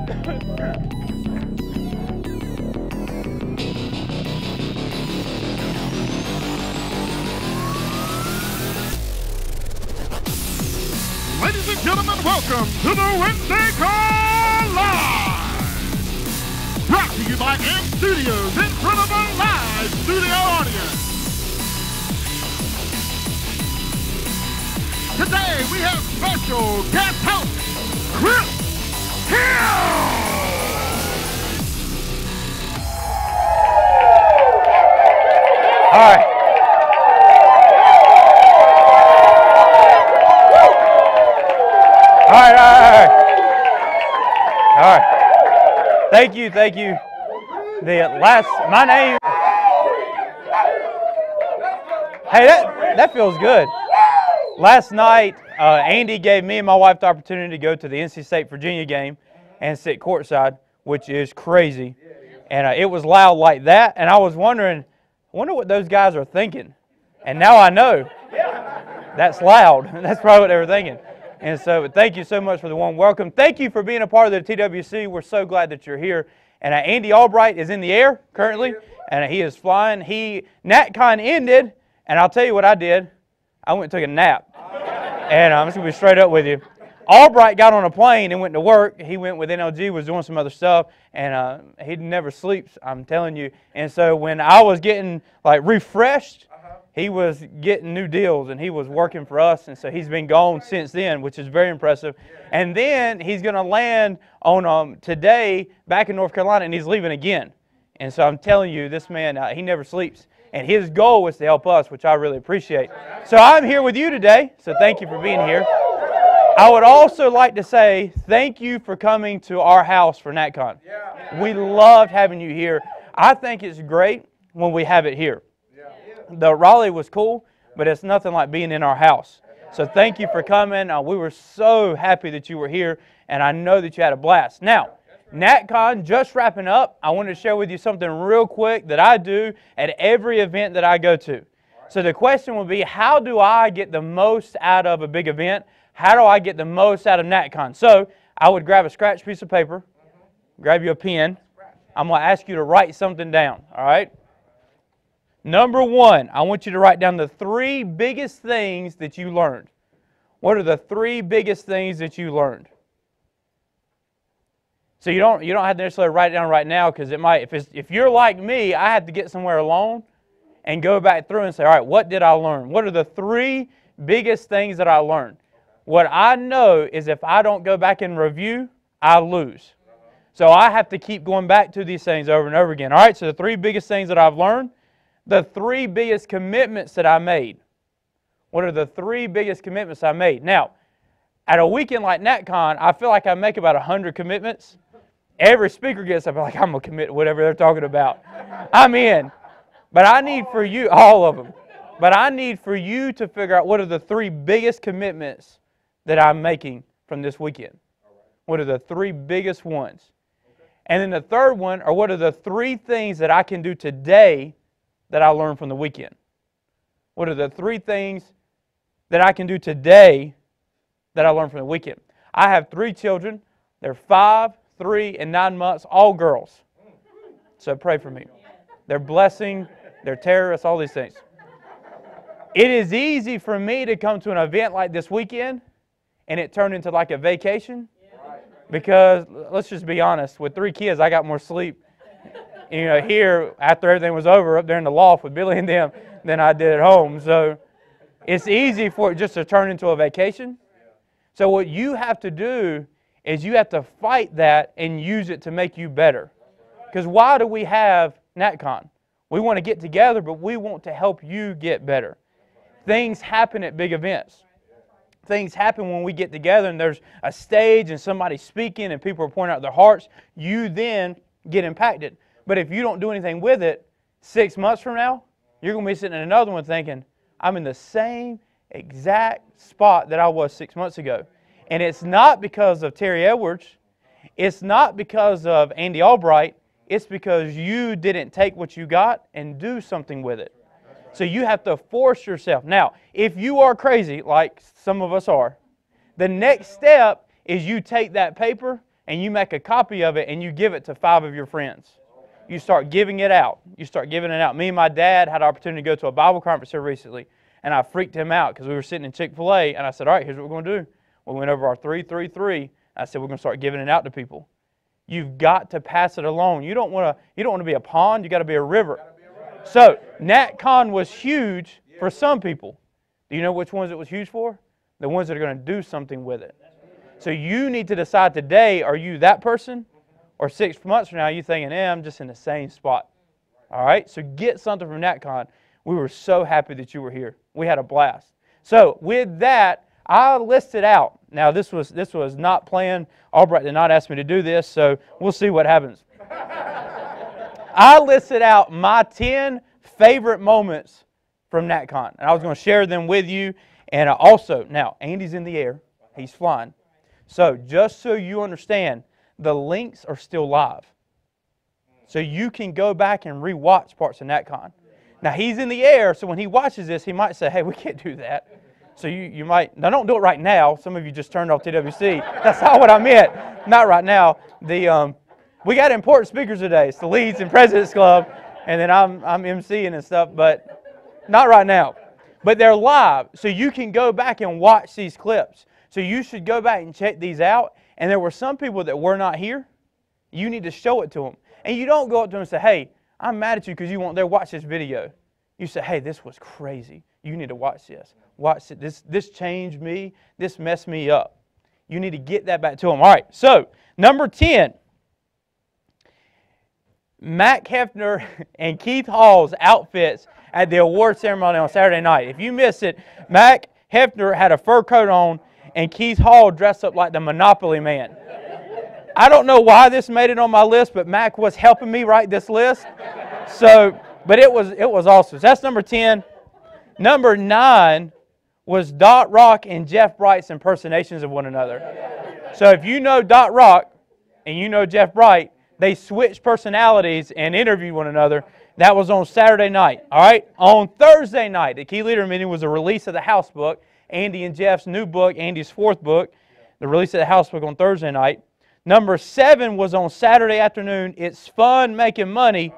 Ladies and gentlemen, welcome to the Wednesday Call Live! Brought to you by M Studios in front of a live studio audience. Today we have special guest host, Chris Hill! All right. All right. Thank you. My name. Hey, that feels good. Last night, Andy gave me and my wife the opportunity to go to the NC State Virginia game and sit courtside, which is crazy. And it was loud like that, and I was wondering, I wonder what those guys are thinking. And now I know. That's loud. That's probably what they were thinking. And so thank you so much for the warm welcome. Thank you for being a part of the TWC. We're so glad that you're here. And Andy Albright is in the air currently, and he is flying. NatCon ended, and I'll tell you what I did. I went and took a nap. And I'm just going to be straight up with you. Albright got on a plane and went to work. He went with NLG, was doing some other stuff, and he never sleeps, I'm telling you. And so when I was getting refreshed, he was getting new deals, and he was working for us, and so he's been gone since then, which is very impressive. And then he's going to land on today back in North Carolina, and he's leaving again. And so I'm telling you, this man, he never sleeps. And his goal is to help us, which I really appreciate. So I'm here with you today, so thank you for being here. I would also like to say thank you for coming to our house for NatCon. We loved having you here. I think it's great when we have it here. The Raleigh was cool, but it's nothing like being in our house. So thank you for coming. We were so happy that you were here, and I know that you had a blast. Now, NatCon just wrapping up. I wanted to share with you something real quick that I do at every event that I go to. So the question will be, how do I get the most out of a big event? How do I get the most out of NatCon? So I would grab a scratch piece of paper, grab you a pen. I'm going to ask you to write something down, all right? Number one, I want you to write down the 3 biggest things that you learned. What are the 3 biggest things that you learned? So you don't have to necessarily write it down right now, because it might, if you're like me, I have to get somewhere alone and go back through and say, all right, what did I learn? What are the 3 biggest things that I learned? What I know is if I don't go back and review, I lose. So I have to keep going back to these things over and over again. All right, so the 3 biggest things that I've learned. The 3 biggest commitments that I made. What are the 3 biggest commitments I made? Now, at a weekend like NatCon, I feel like I make about 100 commitments. Every speaker gets up, like, I'm going to commit to whatever they're talking about. I'm in. But I need for you, all of them, but I need for you to figure out what are the 3 biggest commitments that I'm making from this weekend. What are the 3 biggest ones? And then the third one are what are the 3 things that I can do today that I learned from the weekend? What are the 3 things that I can do today that I learned from the weekend? I have 3 children. They're 5, 3, and 9 months, all girls. So pray for me. They're blessing, they're terrorists, all these things. It is easy for me to come to an event like this weekend and it turned into like a vacation, because let's just be honest, with 3 kids, I got more sleep here after everything was over up there in the loft with Billy and them than I did at home. So it's easy for it just to turn into a vacation. So what you have to do is you have to fight that and use it to make you better. Because why do we have NatCon? We want to get together, but we want to help you get better. Things happen at big events. Things happen when we get together and there's a stage and somebody's speaking and people are pouring out their hearts. You then get impacted. But if you don't do anything with it, 6 months from now, you're going to be sitting in another one thinking, I'm in the same exact spot that I was 6 months ago. And it's not because of Terry Edwards. It's not because of Andy Albright. It's because you didn't take what you got and do something with it. So you have to force yourself. Now, if you are crazy, like some of us are, the next step is you take that paper and you make a copy of it and you give it to 5 of your friends. You start giving it out. You start giving it out. Me and my dad had the opportunity to go to a Bible conference here recently, and I freaked him out because we were sitting in Chick-fil-A, and I said, all right, here's what we're going to do. We went over our 3-3-3. I said, we're going to start giving it out to people. You've got to pass it along. You don't want to be a pond. You got to be a river. So NatCon was huge for some people. Do you know which ones it was huge for? The ones that are going to do something with it. So you need to decide today, are you that person? Or 6 months from now, you thinking, I'm just in the same spot. All right? So get something from NatCon. We were so happy that you were here. We had a blast. So with that, I listed out. Now, this was not planned. Albright did not ask me to do this, so we'll see what happens. I listed out my 10 favorite moments from NatCon, and I was going to share them with you. And also, now, Andy's in the air. He's flying. So just so you understand, the links are still live. So you can go back and re-watch parts of NatCon. Now, he's in the air, so when he watches this, he might say, hey, we can't do that. So you might, now don't do it right now. Some of you just turned off TWC. That's not what I meant. Not right now. We got important speakers today. It's the Leads and Presidents Club, and then I'm emceeing and stuff, but not right now. But they're live, so you can go back and watch these clips. So you should go back and check these out. And there were some people that were not here. You need to show it to them. And you don't go up to them and say, hey, I'm mad at you because you won't there watch this video. You say, hey, this was crazy. You need to watch this. Watch it. This changed me. This messed me up. You need to get that back to them. All right, so number 10. Mac Hefner and Keith Hall's outfits at the award ceremony on Saturday night. If you missed it, Mac Hefner had a fur coat on and Keith Hall dressed up like the Monopoly man. I don't know why this made it on my list, but Mac was helping me write this list. So, but it was awesome. So that's number 10. Number 9 was Dot Rock and Jeff Bright's impersonations of one another. So if you know Dot Rock and you know Jeff Bright, they switched personalities and interviewed one another. That was on Saturday night. All right. On Thursday night, the key leader meeting was a release of the house book. Andy and Jeff's new book, Andy's 4th book, the release of the house book on Thursday night. Number 7 was on Saturday afternoon. It's fun making money,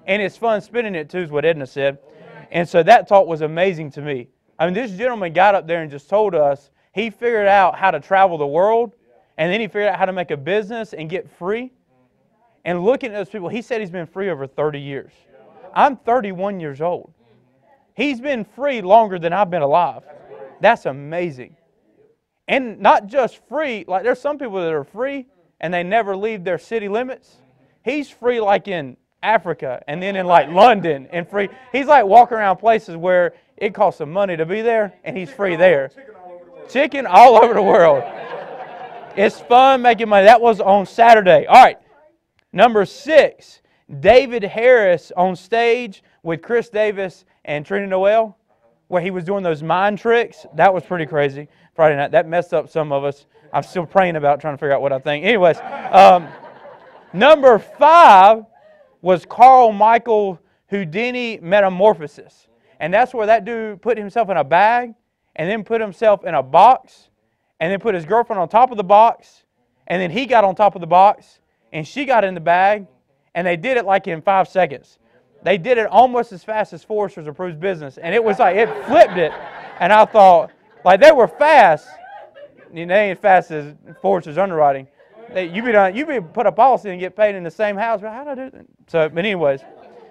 and it's fun spending it too, is what Edna said. And so that talk was amazing to me. I mean, this gentleman got up there and just told us he figured out how to travel the world, and then he figured out how to make a business and get free. And looking at those people, he said he's been free over 30 years. I'm 31 years old. He's been free longer than I've been alive. That's amazing. And not just free, like there's some people that are free and they never leave their city limits. He's free like in Africa and then in like London and free. He's like walking around places where it costs some money to be there and he's free there. Chicken all over the world. It's fun making money. That was on Saturday. All right. Number 6, David Harris on stage with Chris Davis and Trina Noel, where he was doing those mind tricks. That was pretty crazy. Friday night. That messed up some of us. I'm still praying about trying to figure out what I think. Anyways, number 5 was Carl Michael Houdini Metamorphosis. And that's where that dude put himself in a bag and then put himself in a box and then put his girlfriend on top of the box and then he got on top of the box and she got in the bag, and they did it like in 5 seconds. They did it almost as fast as Forrester's Approved Business, and it was like, it flipped it. And I thought, like, they were fast. They ain't as fast as Forrester's Underwriting. You be put a policy and get paid in the same house. How do I do that? So, but anyways,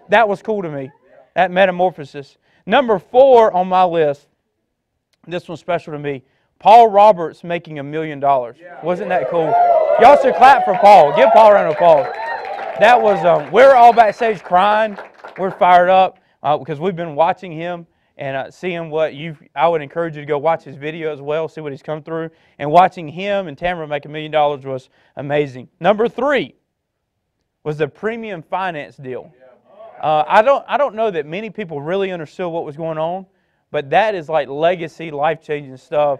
that was cool to me, that metamorphosis. Number 4 on my list, this one's special to me, Paul Roberts making $1 million. Wasn't that cool? Y'all should clap for Paul. Give Paul a round of applause. That was, we're all backstage crying. We're fired up because we've been watching him and seeing what I would encourage you to go watch his video as well, see what he's come through. And watching him and Tamara make $1 million was amazing. Number 3 was the premium finance deal. I don't know that many people really understood what was going on, but that is like legacy, life-changing stuff.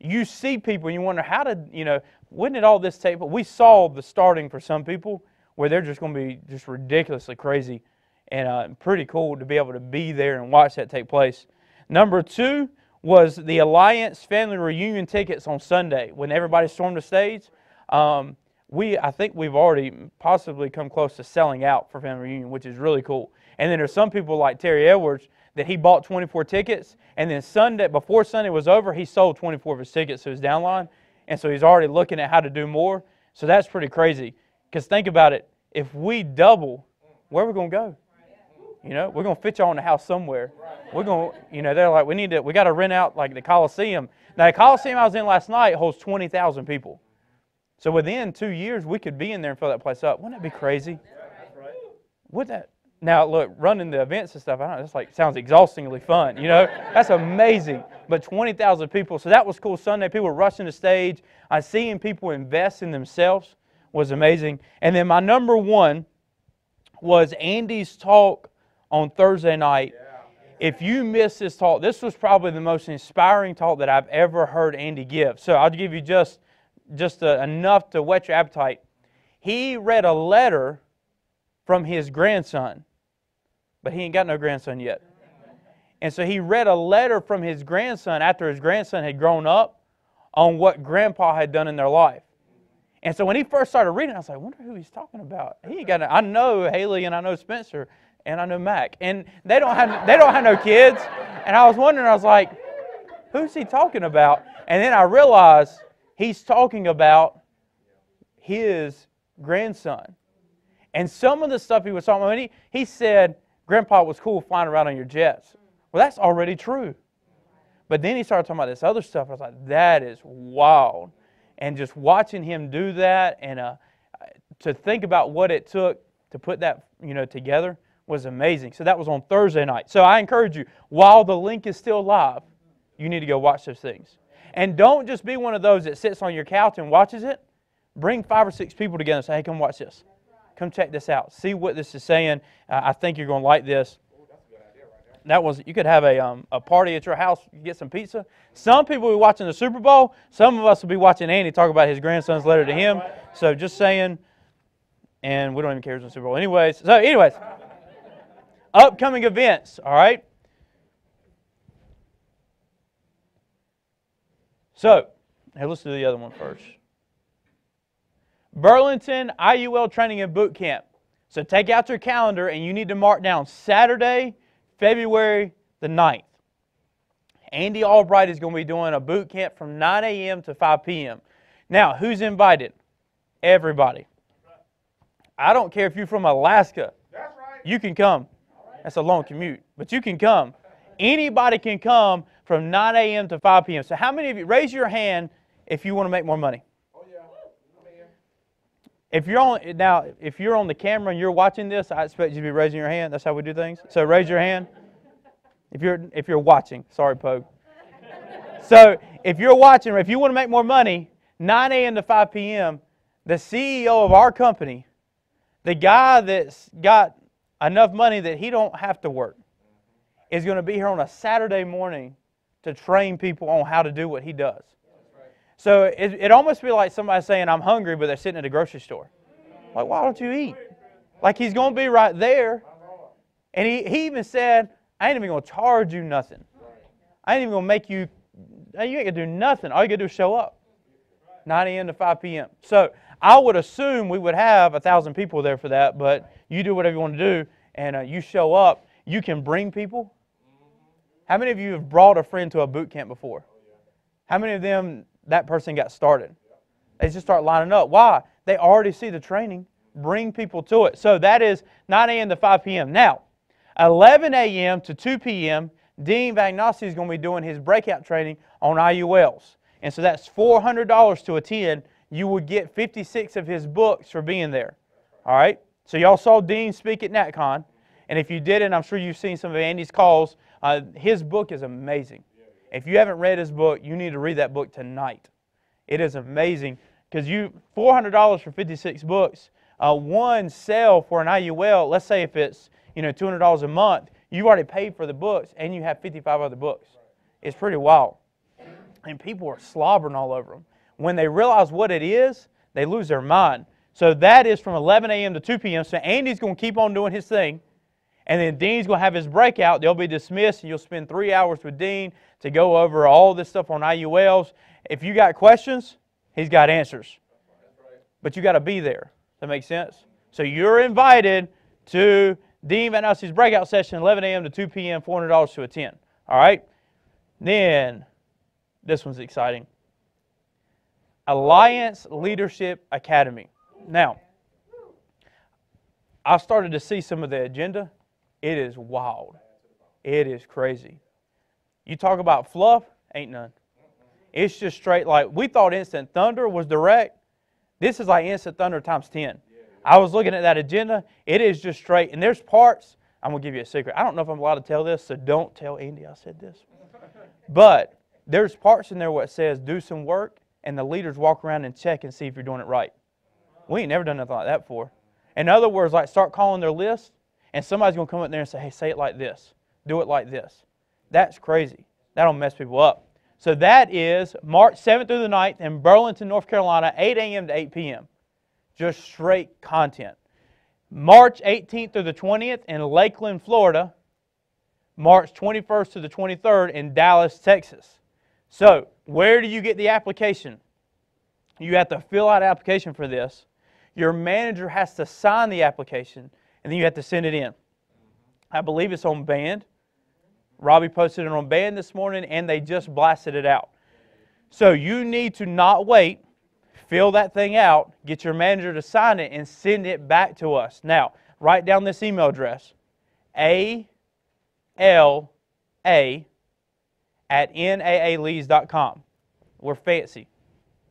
You see people and you wonder, how did, when did all this take? But we saw the starting for some people where they're just going to be just ridiculously crazy and pretty cool to be able to be there and watch that take place. Number 2 was the Alliance Family Reunion tickets on Sunday when everybody stormed the stage. I think we've already possibly come close to selling out for family reunion, which is really cool. And then there's some people like Terry Edwards that he bought 24 tickets, and then before Sunday was over, he sold 24 of his tickets to his downline, and so he's already looking at how to do more. So that's pretty crazy. Because think about it, if we double, where are we going to go? You know, we're going to fit y'all in the house somewhere. We're going to, you know, they're like, we got to rent out like the Coliseum. Now the Coliseum I was in last night holds 20,000 people. So within 2 years, we could be in there and fill that place up. Wouldn't that be crazy? Wouldn't that? Now, look, running the events and stuff, I don't know, it's like, sounds exhaustingly fun, you know? That's amazing. But 20,000 people, so that was cool Sunday. People were rushing the stage. Seeing people invest in themselves was amazing. And then my number one was Andy's talk on Thursday night. If you missed this talk, this was probably the most inspiring talk that I've ever heard Andy give. So I'll give you just enough to whet your appetite. He read a letter from his grandson, but he ain't got no grandson yet. And so he read a letter from his grandson after his grandson had grown up on what Grandpa had done in their life. And so when he first started reading, I was like, I wonder who he's talking about. I know Haley and I know Spencer and I know Mac, and they don't have no kids. And I was wondering, I was like, who's he talking about? And then I realized he's talking about his grandson. And some of the stuff he was talking about, he said, Grandpa was cool flying around on your jets. Well, that's already true. But then he started talking about this other stuff. I was like, that is wild. And just watching him do that and to think about what it took to put that together was amazing. So that was on Thursday night. So I encourage you, while the link is still live, you need to go watch those things. And don't just be one of those that sits on your couch and watches it. Bring 5 or 6 people together and say, hey, come watch this. Come check this out. See what this is saying. I think you're going to like this. You could have a party at your house, get some pizza. Some people will be watching the Super Bowl. Some of us will be watching Andy talk about his grandson's letter to him. So just saying, and we don't even care who's in the Super Bowl. Anyways, upcoming events, all right? So, hey, let's do the other one first. Burlington IUL Training and Bootcamp. So take out your calendar and you need to mark down Saturday, February the 9th. Andy Albright is going to be doing a boot camp from 9 a.m. to 5 p.m. Now, who's invited? Everybody. I don't care if you're from Alaska. That's right. You can come. That's a long commute, but you can come. Anybody can come from 9 a.m. to 5 p.m. So how many of you, raise your hand if you want to make more money? Oh, yeah. If you're on the camera and you're watching this, I expect you to be raising your hand. That's how we do things. So raise your hand. If you're watching, sorry, Pogue. So if you're watching, or if you want to make more money, 9 a.m. to 5 p.m., the CEO of our company, the guy that's got enough money that he don't have to work, is going to be here on a Saturday morning to train people on how to do what he does. So it almost be like somebody saying, I'm hungry, but they're sitting at a grocery store. Like, why don't you eat? Like, he's going to be right there. And he even said, I ain't even going to charge you nothing. I ain't even going to make you ain't going to do nothing. All you got to do is show up. 9 a.m. to 5 p.m. So I would assume we would have 1,000 people there for that, but you do whatever you want to do, and you show up. You can bring people. How many of you have brought a friend to a boot camp before? How many of them, that person got started? They just start lining up. Why? They already see the training. Bring people to it. So that is 9 a.m. to 5 p.m. Now, 11 a.m. to 2 p.m., Dean Vagnassi is going to be doing his breakout training on IULs. And so that's $400 to attend. You will get 56 of his books for being there. All right? So y'all saw Dean speak at NatCon. And if you didn't, I'm sure you've seen some of Andy's calls. His book is amazing. If you haven't read his book, you need to read that book tonight. It is amazing because $400 for 56 books. One sale for an IUL, let's say if it's $200 a month, you've already paid for the books and you have 55 other books. It's pretty wild. And people are slobbering all over them. When they realize what it is, they lose their mind. So that is from 11 a.m. to 2 p.m. So Andy's going to keep on doing his thing. And then Dean's going to have his breakout. They'll be dismissed, and you'll spend 3 hours with Dean to go over all this stuff on IULs. If you got questions, he's got answers. but you got to be there. Does that make sense? So you're invited to Dean Van Alsty's breakout session, 11 a.m. to 2 p.m., $400 to attend. All right? Then, this one's exciting. Alliance Leadership Academy. Now, I started to see some of the agenda. It is wild. It is crazy. You talk about fluff, ain't none. It's just straight like, we thought Instant Thunder was direct. This is like Instant Thunder times 10. I was looking at that agenda. It is just straight. And there's parts, I'm going to give you a secret. I don't know if I'm allowed to tell this, so don't tell Andy I said this. But there's parts in there where it says do some work, and the leaders walk around and check and see if you're doing it right. We ain't never done nothing like that before. In other words, like start calling their list, and somebody's going to come up there and say, hey, say it like this. Do it like this. That's crazy. That'll mess people up. So that is March 7th through the 9th in Burlington, North Carolina, 8 a.m. to 8 p.m. Just straight content. March 18th through the 20th in Lakeland, Florida. March 21st to the 23rd in Dallas, Texas. So, where do you get the application? You have to fill out an application for this. Your manager has to sign the application, and then you have to send it in. I believe it's on Band. Robbie posted it on Band this morning, and they just blasted it out. So you need to not wait, fill that thing out, get your manager to sign it, and send it back to us. Now, write down this email address, ALA@NAALeads.com. We're fancy.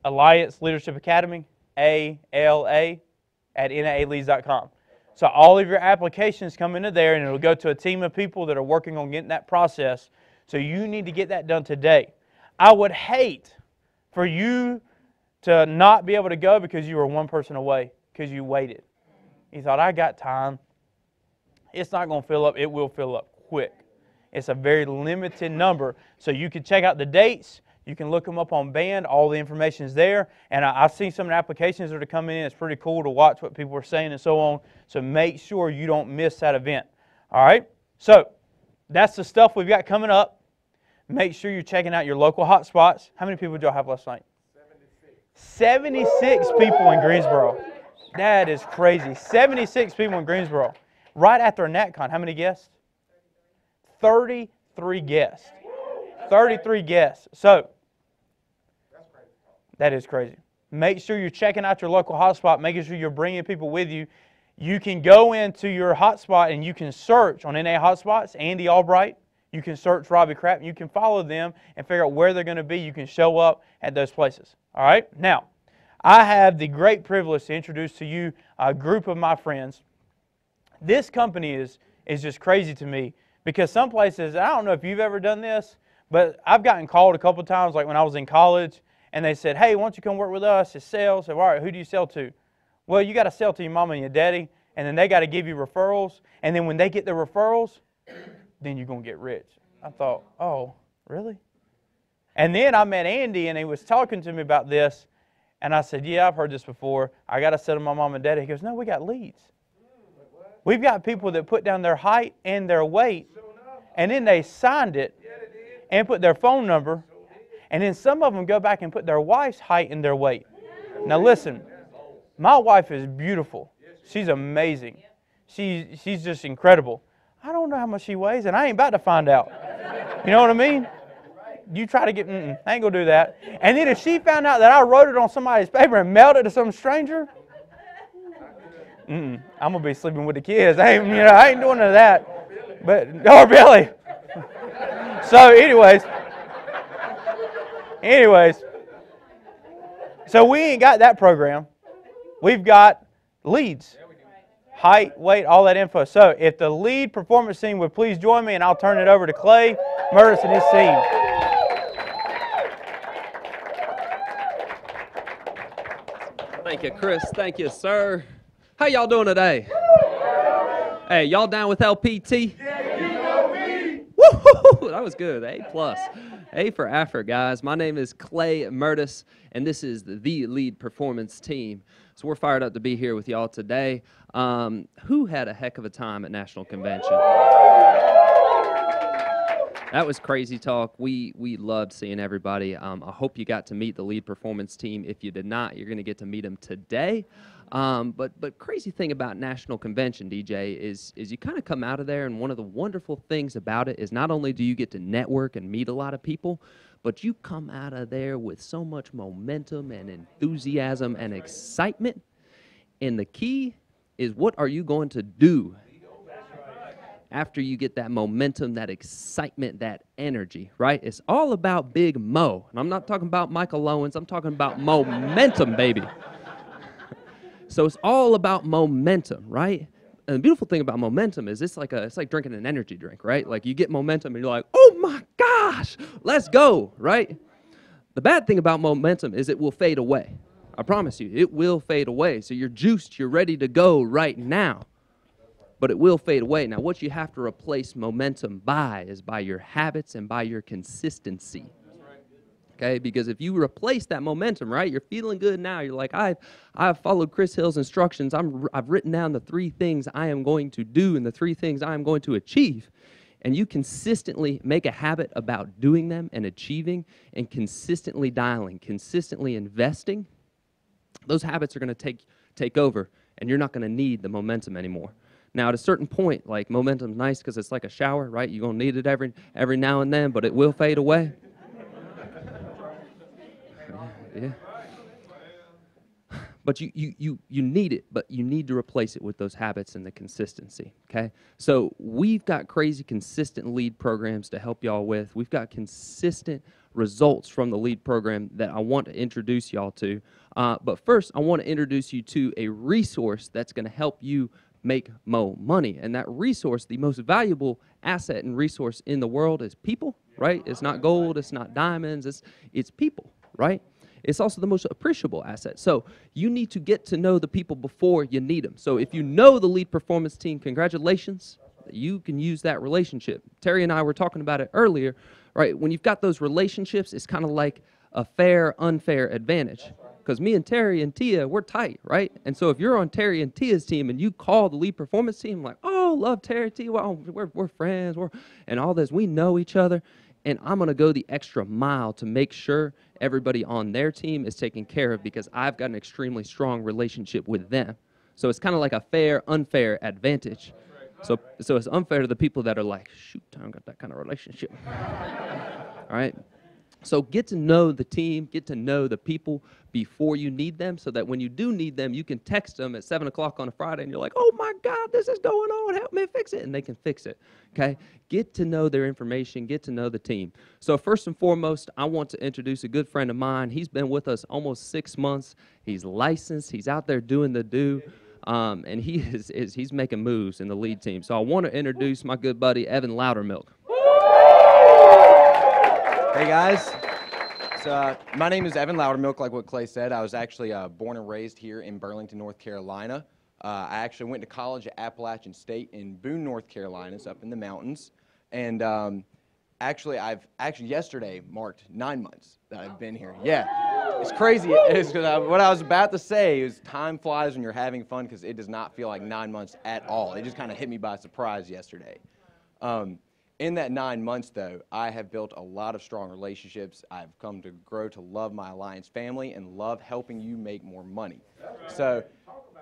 Alliance Leadership Academy, ALA@NAALeads.com. So all of your applications come into there, and it'll go to a team of people that are working on getting that process. So you need to get that done today. I would hate for you to not be able to go because you were one person away, because you waited. You thought, I got time. It's not going to fill up. It will fill up quick. It's a very limited number. So you can check out the dates. You can look them up on Band. All the information is there. And I've seen some of the applications that are coming in. It's pretty cool to watch what people are saying and so on. So make sure you don't miss that event. All right? So that's the stuff we've got coming up. Make sure you're checking out your local hotspots. How many people did y'all have last night? 76 people in Greensboro. That is crazy. 76 people in Greensboro. Right after a NatCon, how many guests? 33 guests. 33 guests. So, that is crazy. Make sure you're checking out your local hotspot, making sure you're bringing people with you. You can go into your hotspot and you can search on NA Hotspots, Andy Albright. You can search Robbie Crap, and you can follow them and figure out where they're going to be. You can show up at those places. All right? Now, I have the great privilege to introduce to you a group of my friends. This company is just crazy to me because some places, I don't know if you've ever done this, but I've gotten called a couple times, like when I was in college, and they said, hey, why don't you come work with us? It's sales. I said, all right, who do you sell to? Well, you got to sell to your mama and your daddy, and then they got to give you referrals, and then when they get the referrals, then you're going to get rich. I thought, oh, really? And then I met Andy, and he was talking to me about this, and I said, yeah, I've heard this before. I got to sell to my mom and daddy. He goes, no, we got leads. We've got people that put down their height and their weight, and then they signed it and put their phone number, and then some of them go back and put their wife's height and their weight. Now listen, my wife is beautiful. She's amazing. She's just incredible. I don't know how much she weighs, and I ain't about to find out. You know what I mean? You try to get, I ain't going to do that. And then if she found out that I wrote it on somebody's paper and mailed it to some stranger, I'm going to be sleeping with the kids. I ain't doing none of that. But, oh, really? So, anyways, so we ain't got that program. We've got leads. Height, weight, all that info. So if the lead performance team would please join me, and I'll turn it over to Clay Murtis and his team. Thank you, Chris. Thank you, sir. How y'all doing today? Hey, y'all down with LPT? Woo-hoo-hoo! That was good. A+. A for effort, guys. My name is Clay Murtis, and this is the lead performance team. So we're fired up to be here with y'all today. Who had a heck of a time at National Convention? That was crazy talk. We loved seeing everybody. I hope you got to meet the lead performance team. If you did not, you're going to get to meet them today. But crazy thing about National Convention, DJ, is you kind of come out of there, and one of the wonderful things about it is not only do you get to network and meet a lot of people, but you come out of there with so much momentum and enthusiasm and excitement. And the key is, what are you going to do after you get that momentum, that excitement, that energy, right? It's all about Big Mo. And I'm not talking about Michael Owens. I'm talking about momentum, baby. So it's all about momentum, right? And the beautiful thing about momentum is it's like drinking an energy drink, right? Like you get momentum and you're like, oh my gosh, let's go, right? The bad thing about momentum is it will fade away. I promise you, it will fade away. So you're juiced, you're ready to go right now. But it will fade away. Now, what you have to replace momentum by is by your habits and by your consistency. Okay, because if you replace that momentum, right, you're feeling good now. You're like, I've followed Chris Hill's instructions. I've written down the 3 things I am going to do and the 3 things I am going to achieve. And you consistently make a habit about doing them and achieving and consistently dialing, consistently investing, those habits are going to take over, and you're not going to need the momentum anymore. Now, at a certain point, like, momentum's nice because it's like a shower, right? You're going to need it every now and then, but it will fade away. Yeah. But you need it, but you need to replace it with those habits and the consistency, okay? So we've got crazy consistent lead programs to help y'all with. We've got consistent results from the lead program that I want to introduce y'all to. But first, I want to introduce you to a resource that's going to help you make more money. And that resource, the most valuable asset and resource in the world, is people, right? It's not gold, it's not diamonds, it's people, right? It's also the most appreciable asset. So you need to get to know the people before you need them. So if you know the lead performance team, congratulations. You can use that relationship. Terry and I were talking about it earlier, right? When you've got those relationships, it's kind of like a fair, unfair advantage. Because me and Terry and Tia, we're tight, right? And so if you're on Terry and Tia's team and you call the lead performance team, like, oh, love Terry, Tia, well, we're friends, and all this, we know each other, and I'm going to go the extra mile to make sure everybody on their team is taken care of because I've got an extremely strong relationship with them. So it's kind of like a fair, unfair advantage. So it's unfair to the people that are like, shoot, I don't got that kind of relationship. All right? So get to know the team, get to know the people before you need them so that when you do need them, you can text them at 7 o'clock on a Friday and you're like, oh my God, this is going on, help me fix it, and they can fix it, okay? Get to know their information, get to know the team. So first and foremost, I want to introduce a good friend of mine. He's been with us almost 6 months. He's licensed, he's out there doing the do, and he's making moves in the lead team. So I want to introduce my good buddy, Evan Loudermilk. Hey guys, so my name is Evan Loudermilk, like what Clay said. I was actually born and raised here in Burlington, North Carolina. I actually went to college at Appalachian State in Boone, North Carolina. It's up in the mountains. And actually yesterday marked 9 months that I've been here. Yeah, it's crazy. It's what I was about to say is time flies when you're having fun because it does not feel like 9 months at all. It just kind of hit me by surprise yesterday. In that 9 months, though, I have built a lot of strong relationships. I've come to grow to love my Alliance family and love helping you make more money. So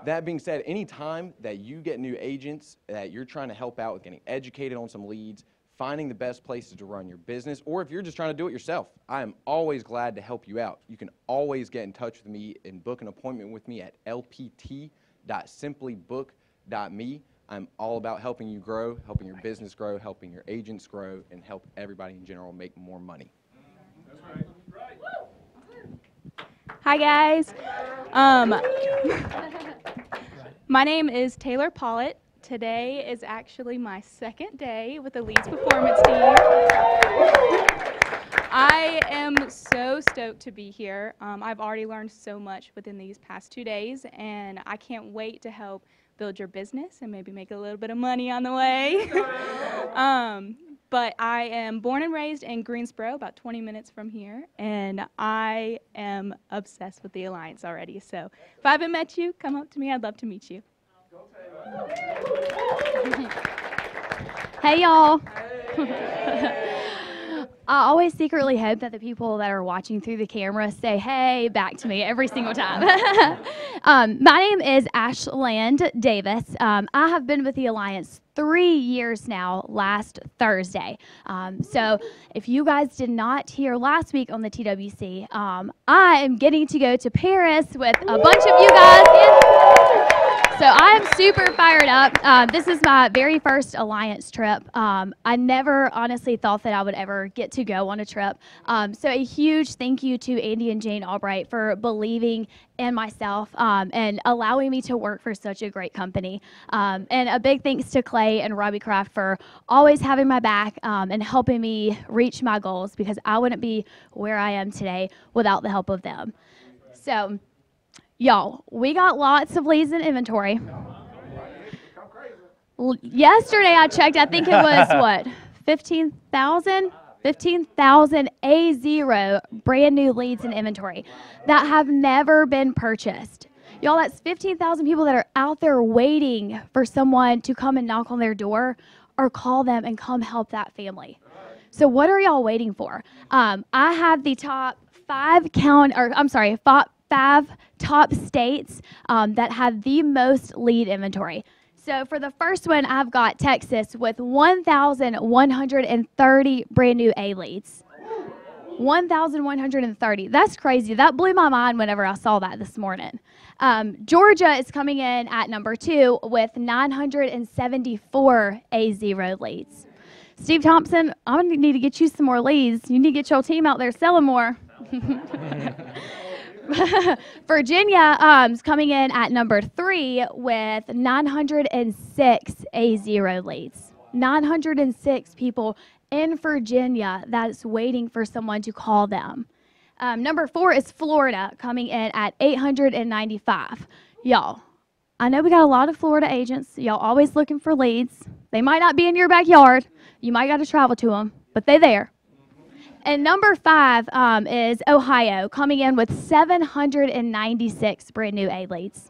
that being said, any time that you get new agents that you're trying to help out with getting educated on some leads, finding the best places to run your business, or if you're just trying to do it yourself, I am always glad to help you out. You can always get in touch with me and book an appointment with me at lpt.simplybook.me. I'm all about helping you grow, helping your business grow, helping your agents grow, and help everybody in general make more money. That's right. Hi, guys. My name is Taylor Pollitt. Today is actually my second day with the Leads Performance team. I am so stoked to be here. I've already learned so much within these past 2 days, and I can't wait to help build your business and maybe make a little bit of money on the way. But I am born and raised in Greensboro, about 20 minutes from here, and I am obsessed with the Alliance already. So if I haven't met you, come up to me. I'd love to meet you. Hey, y'all. I always secretly hope that the people that are watching through the camera say, hey, back to me every single time. My name is Ashland Davis. I have been with the Alliance 3 years now, last Thursday. So if you guys did not hear last week on the TWC, I am getting to go to Paris with a bunch of you guys. So I am super fired up. This is my very first Alliance trip. I never honestly thought that I would ever get to go on a trip. So a huge thank you to Andy and Jane Albright for believing in myself and allowing me to work for such a great company. And a big thanks to Clay and Robbie Kraft for always having my back and helping me reach my goals, because I wouldn't be where I am today without the help of them. So, y'all, we got lots of leads in inventory. Yesterday I checked, I think it was what, 15,000? 15,000 A0 brand new leads in inventory that have never been purchased. Y'all, that's 15,000 people that are out there waiting for someone to come and knock on their door or call them and come help that family. So what are y'all waiting for? I have the top five top states that have the most lead inventory. So for the first one, I've got Texas with 1,130 brand new A leads. 1,130. That's crazy. That blew my mind whenever I saw that this morning. Georgia is coming in at number 2 with 974 A0 leads. Steve Thompson, I'm going to need to get you some more leads. You need to get your team out there selling more. Virginia is coming in at number 3 with 906 A0 leads. 906 people in Virginia that's waiting for someone to call them. Number 4 is Florida, coming in at 895. Y'all, I know we got a lot of Florida agents. Y'all always looking for leads. They might not be in your backyard. You might got to travel to them, but they're there. And number 5 is Ohio, coming in with 796 brand new A leads.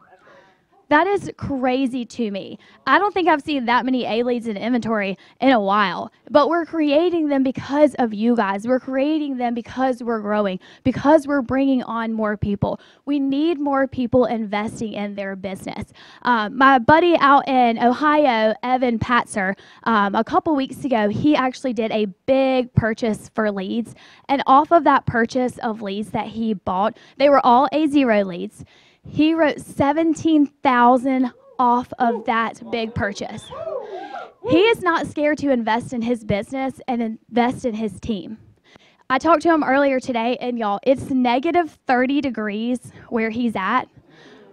That is crazy to me. I don't think I've seen that many A leads in inventory in a while, but we're creating them because of you guys. We're creating them because we're growing, because we're bringing on more people. We need more people investing in their business. My buddy out in Ohio, Evan Patzer, a couple weeks ago, he actually did a big purchase for leads, and off of that purchase of leads that he bought, they were all A0 leads. He wrote 17,000 off of that big purchase. He is not scared to invest in his business and invest in his team. I talked to him earlier today, and y'all, it's negative 30 degrees where he's at,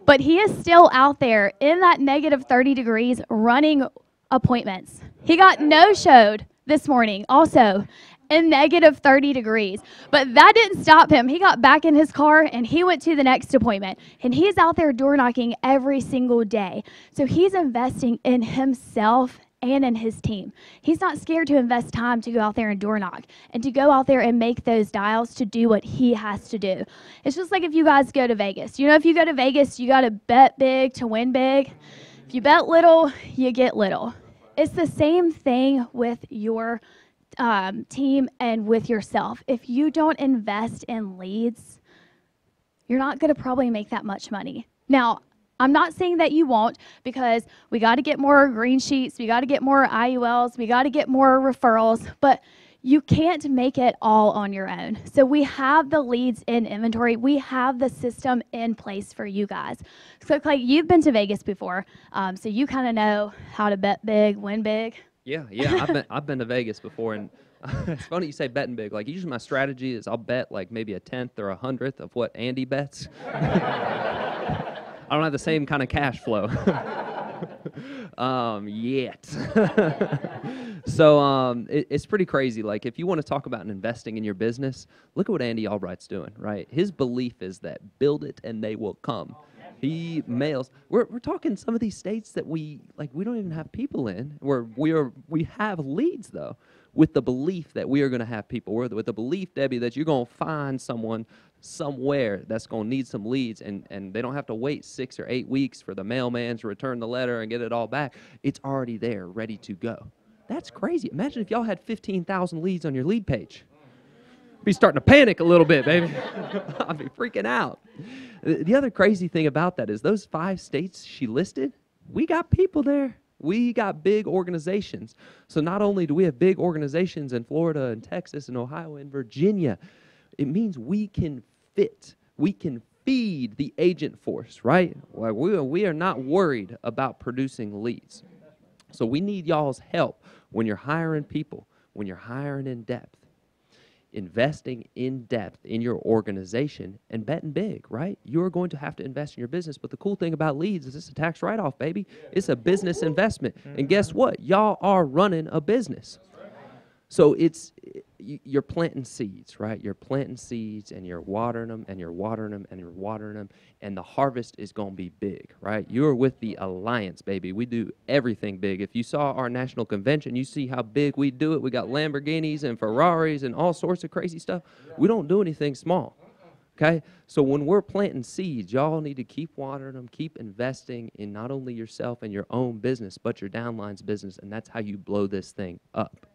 but he is still out there in that negative 30 degrees running appointments. He got no-showed this morning also in negative 30 degrees. But that didn't stop him. He got back in his car and he went to the next appointment. And he's out there door knocking every single day. So he's investing in himself and in his team. He's not scared to invest time to go out there and door knock and to go out there and make those dials to do what he has to do. It's just like if you guys go to Vegas. You know, if you go to Vegas, you got to bet big to win big. If you bet little, you get little. It's the same thing with your team and with yourself. If you don't invest in leads, you're not going to probably make that much money. Now, I'm not saying that you won't, because we got to get more green sheets, we got to get more IULs, we got to get more referrals, but you can't make it all on your own. So we have the leads in inventory. We have the system in place for you guys. So Clay, you've been to Vegas before, so you kind of know how to bet big, win big. Yeah, I've been to Vegas before, and it's funny you say betting big. Like, usually my strategy is I'll bet like maybe a 10th or a 100th of what Andy bets. I don't have the same kind of cash flow yet. So it's pretty crazy. Like, if you want to talk about investing in your business, look at what Andy Albright's doing, right? His belief is that build it and they will come. He mails. We're talking some of these states that we don't even have people in. We have leads though, with the belief that we are going to have people. With the belief, Debbie, that you're going to find someone somewhere that's going to need some leads, and they don't have to wait 6 or 8 weeks for the mailman to return the letter and get it all back. It's already there, ready to go. That's crazy. Imagine if y'all had 15,000 leads on your lead page. be starting to panic a little bit, baby. I'll be freaking out. The other crazy thing about that is those 5 states she listed, we got people there. We got big organizations. So not only do we have big organizations in Florida and Texas and Ohio and Virginia, it means we can fit. We can feed the agent force, right? Like we are not worried about producing leads. So we need y'all's help when you're hiring people, when you're hiring in depth, investing in depth in your organization and betting big, right? You're going to have to invest in your business. But the cool thing about leads is it's a tax write-off, baby. It's a business investment. And guess what? Y'all are running a business. So you're planting seeds, right? You're planting seeds and you're watering them and you're watering them and you're watering them, and the harvest is going to be big, right? You're with the Alliance, baby. We do everything big. If you saw our national convention, you see how big we do it. We got Lamborghinis and Ferraris and all sorts of crazy stuff. We don't do anything small, okay? So when we're planting seeds, y'all need to keep watering them, keep investing in not only yourself and your own business, but your downline's business, and that's how you blow this thing up.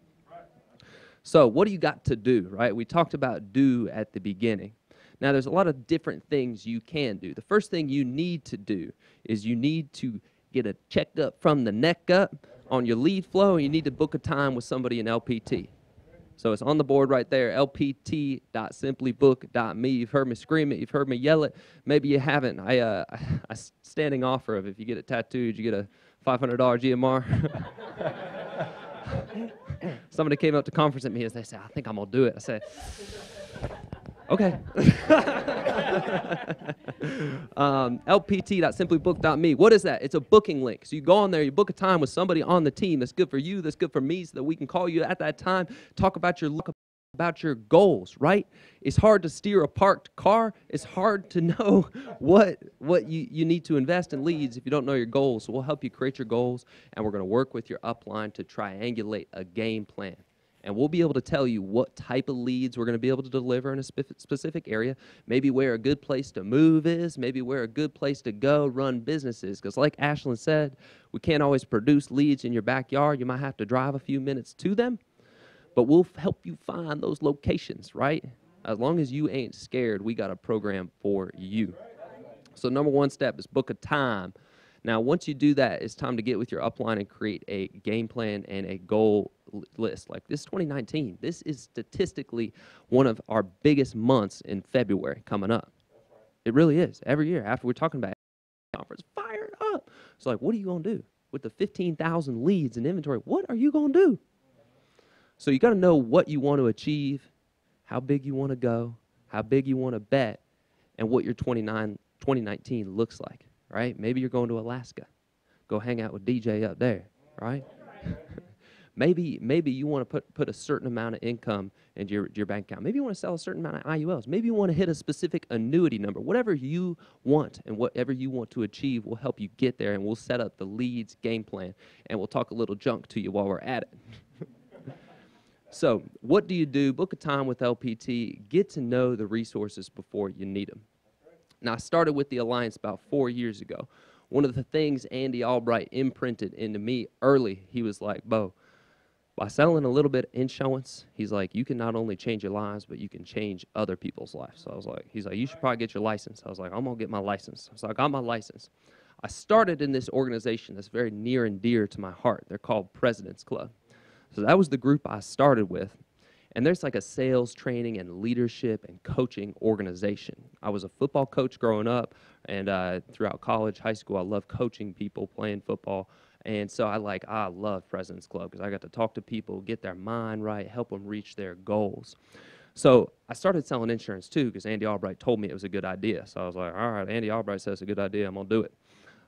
So what do you got to do, right? We talked about do at the beginning. Now, there's a lot of different things you can do. The first thing you need to do is you need to get a checkup from the neck up on your lead flow, and you need to book a time with somebody in LPT. So it's on the board right there, lpt.simplybook.me. You've heard me scream it. You've heard me yell it. Maybe you haven't. I standing offer of if you get it tattooed, you get a $500 GMR. Somebody came up to conference at me and they said, I think I'm going to do it. I said, okay. lpt.simplybook.me. What is that? It's a booking link. So you go on there, you book a time with somebody on the team that's good for you, that's good for me, so that we can call you at that time, talk about your look, about your goals, right? It's hard to steer a parked car. It's hard to know what you need to invest in leads if you don't know your goals. So we'll help you create your goals, and we're going to work with your upline to triangulate a game plan. And we'll be able to tell you what type of leads we're going to be able to deliver in a specific area, maybe where a good place to move is, maybe where a good place to go run business is. Because like Ashland said, we can't always produce leads in your backyard. You might have to drive a few minutes to them. But we'll help you find those locations, right? As long as you ain't scared, we got a program for you. So number 1 step is book a time. Now, once you do that, it's time to get with your upline and create a game plan and a goal list. Like this 2019, this is statistically one of our biggest months in February coming up. It really is. Every year after we're talking about conference, fire up. So like, what are you going to do? With the 15,000 leads in inventory, what are you going to do? So you got to know what you want to achieve, how big you want to go, how big you want to bet, and what your 2019 looks like, right? Maybe you're going to Alaska. Go hang out with DJ up there, right? Maybe you want to put a certain amount of income into your bank account. Maybe you want to sell a certain amount of IULs. Maybe you want to hit a specific annuity number. Whatever you want and whatever you want to achieve will help you get there, and we'll set up the leads game plan, and we'll talk a little junk to you while we're at it. So what do you do? Book a time with LPT. Get to know the resources before you need them. Now, I started with the Alliance about 4 years ago. One of the things Andy Albright imprinted into me early, he was like, Bo, by selling a little bit of insurance, he's like, you can not only change your lives, but you can change other people's lives. So I was like, he's like, you should probably get your license. I was like, I'm going to get my license. So I got my license. I started in this organization that's very near and dear to my heart. They're called President's Club. So that was the group I started with. And there's like a sales training and leadership and coaching organization. I was a football coach growing up, and throughout college, high school, I loved coaching people, playing football. And so I love President's Club because I got to talk to people, get their mind right, help them reach their goals. So I started selling insurance too because Andy Albright told me it was a good idea. So I was like, all right, Andy Albright says it's a good idea, I'm going to do it.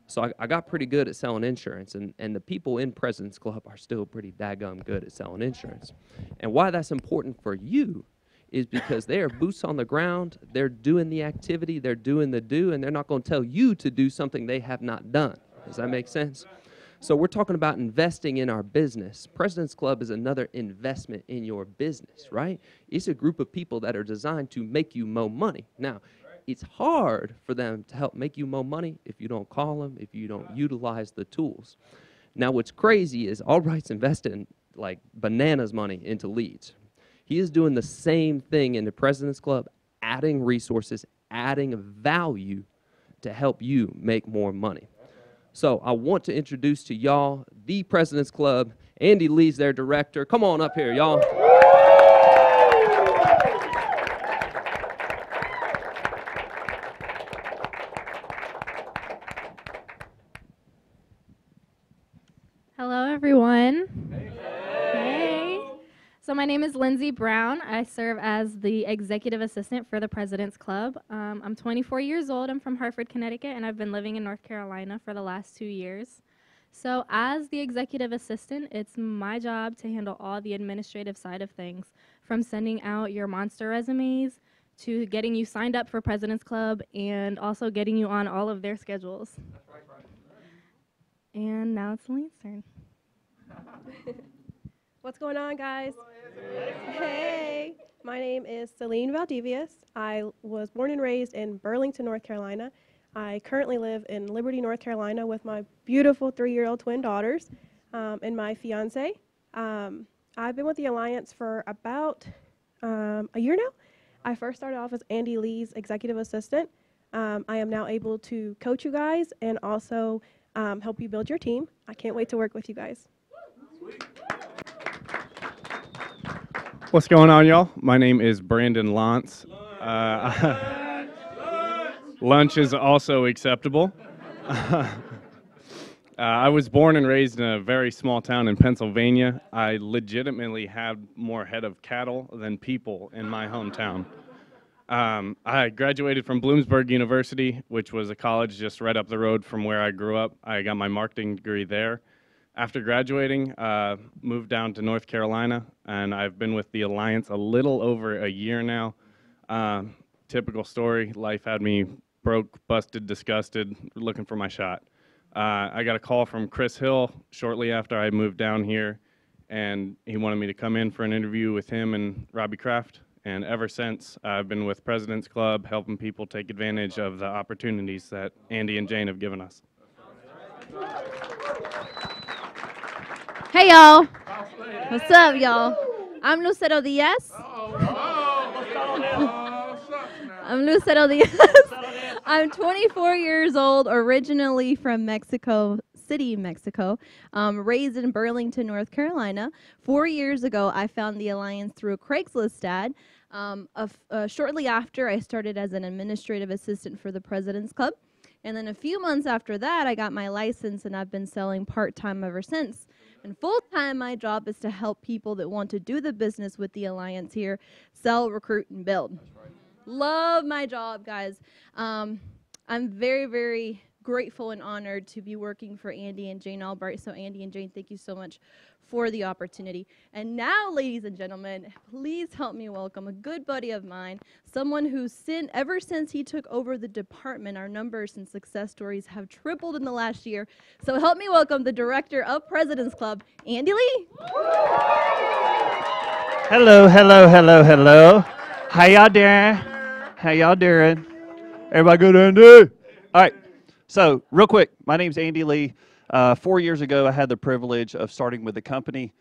So I got pretty good at selling insurance, and the people in President's Club are still pretty daggum good at selling insurance. And why that's important for you is because they are boots on the ground, they're doing the activity, they're doing the do, and they're not going to tell you to do something they have not done. Does that make sense? So we're talking about investing in our business. President's Club is another investment in your business, right? It's a group of people that are designed to make you more money. Now, it's hard for them to help make you more money if you don't call them, if you don't utilize the tools. Now, what's crazy is Albright's investing like bananas money into leads. He is doing the same thing in the President's Club, adding resources, adding value to help you make more money. So I want to introduce to y'all the President's Club. Andy Lee's their director. Come on up here, y'all. Hello, everyone. Hey. So my name is Lindsey Brown. I serve as the executive assistant for the President's Club. I'm 24 years old. I'm from Hartford, Connecticut, and I've been living in North Carolina for the last 2 years. So as the executive assistant, it's my job to handle all the administrative side of things, from sending out your monster resumes to getting you signed up for President's Club and also getting you on all of their schedules. And now it's Celine's turn. What's going on, guys? Hey, my name is Celine Devious. I was born and raised in Burlington, North Carolina. I currently live in Liberty, North Carolina with my beautiful 3-year-old twin daughters and my fiance. I've been with the Alliance for about a year now. I first started off as Andy Lee's executive assistant. I am now able to coach you guys and also help you build your team. I can't wait to work with you guys. What's going on, y'all? My name is Brandon Lance. Lunch is also acceptable. I was born and raised in a very small town in Pennsylvania. I legitimately had more head of cattle than people in my hometown. I graduated from Bloomsburg University, which was a college just right up the road from where I grew up. I got my marketing degree there. After graduating, moved down to North Carolina, and I've been with the Alliance a little over a year now. Typical story, life had me broke, busted, disgusted, looking for my shot. I got a call from Chris Hill shortly after I moved down here, and he wanted me to come in for an interview with him and Robbie Kraft. And ever since, I've been with President's Club, helping people take advantage of the opportunities that Andy and Jane have given us. Hey, y'all. What's up, y'all? I'm Lucero Diaz. I'm Lucero Diaz. I'm 24 years old, originally from Mexico City, Mexico, raised in Burlington, North Carolina. 4 years ago, I found the Alliance through a Craigslist ad. Shortly after, I started as an administrative assistant for the President's Club. And then a few months after that, I got my license, and I've been selling part-time ever since. And full-time, my job is to help people that want to do the business with the Alliance here, sell, recruit, and build. Love my job, guys. I'm very, very grateful and honored to be working for Andy and Jane Albright. So Andy and Jane, thank you so much for the opportunity. And now, ladies and gentlemen, please help me welcome a good buddy of mine, someone who's ever since he took over the department, our numbers and success stories have tripled in the last year. So help me welcome the director of President's Club, Andy Lee. Hello, hello, hello, hello. How y'all doing? How y'all doing? Everybody good, Andy? All right. So, real quick, my name's Andy Lee. 4 years ago, I had the privilege of starting with the company.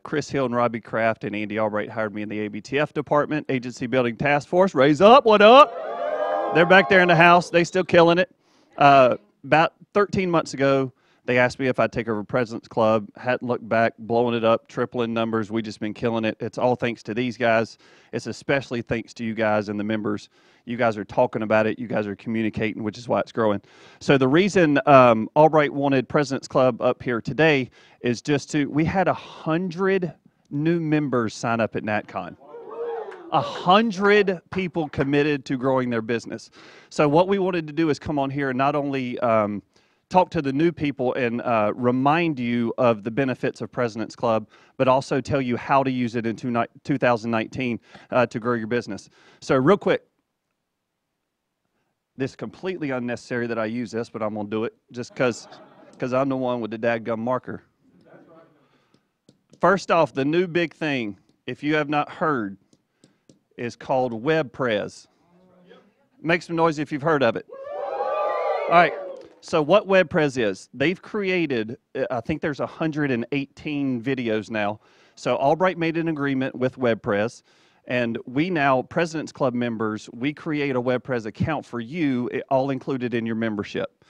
Chris Hill and Robbie Kraft and Andy Albright hired me in the ABTF department, Agency Building Task Force. Raise up, what up? They're back there in the house. They still killing it. About 13 months ago, they asked me if I'd take over President's Club. Hadn't looked back, blowing it up, tripling numbers. We just been killing it. It's all thanks to these guys. It's especially thanks to you guys and the members. You guys are talking about it. You guys are communicating, which is why it's growing. So the reason Albright wanted President's Club up here today is we had 100 new members sign up at NatCon. 100 people committed to growing their business. So what we wanted to do is come on here and not only talk to the new people and remind you of the benefits of President's Club, but also tell you how to use it in 2019 to grow your business. So real quick, this is completely unnecessary that I use this, but I'm going to do it just because I'm the one with the dadgum marker. First off, the new big thing, if you have not heard, is called WebPres. Make some noise if you've heard of it. All right. So what WebPres is, they've created, I think there's 118 videos now So Albright made an agreement with WebPres, and we now, President's Club members, we create a WebPres account for you, all included in your membership.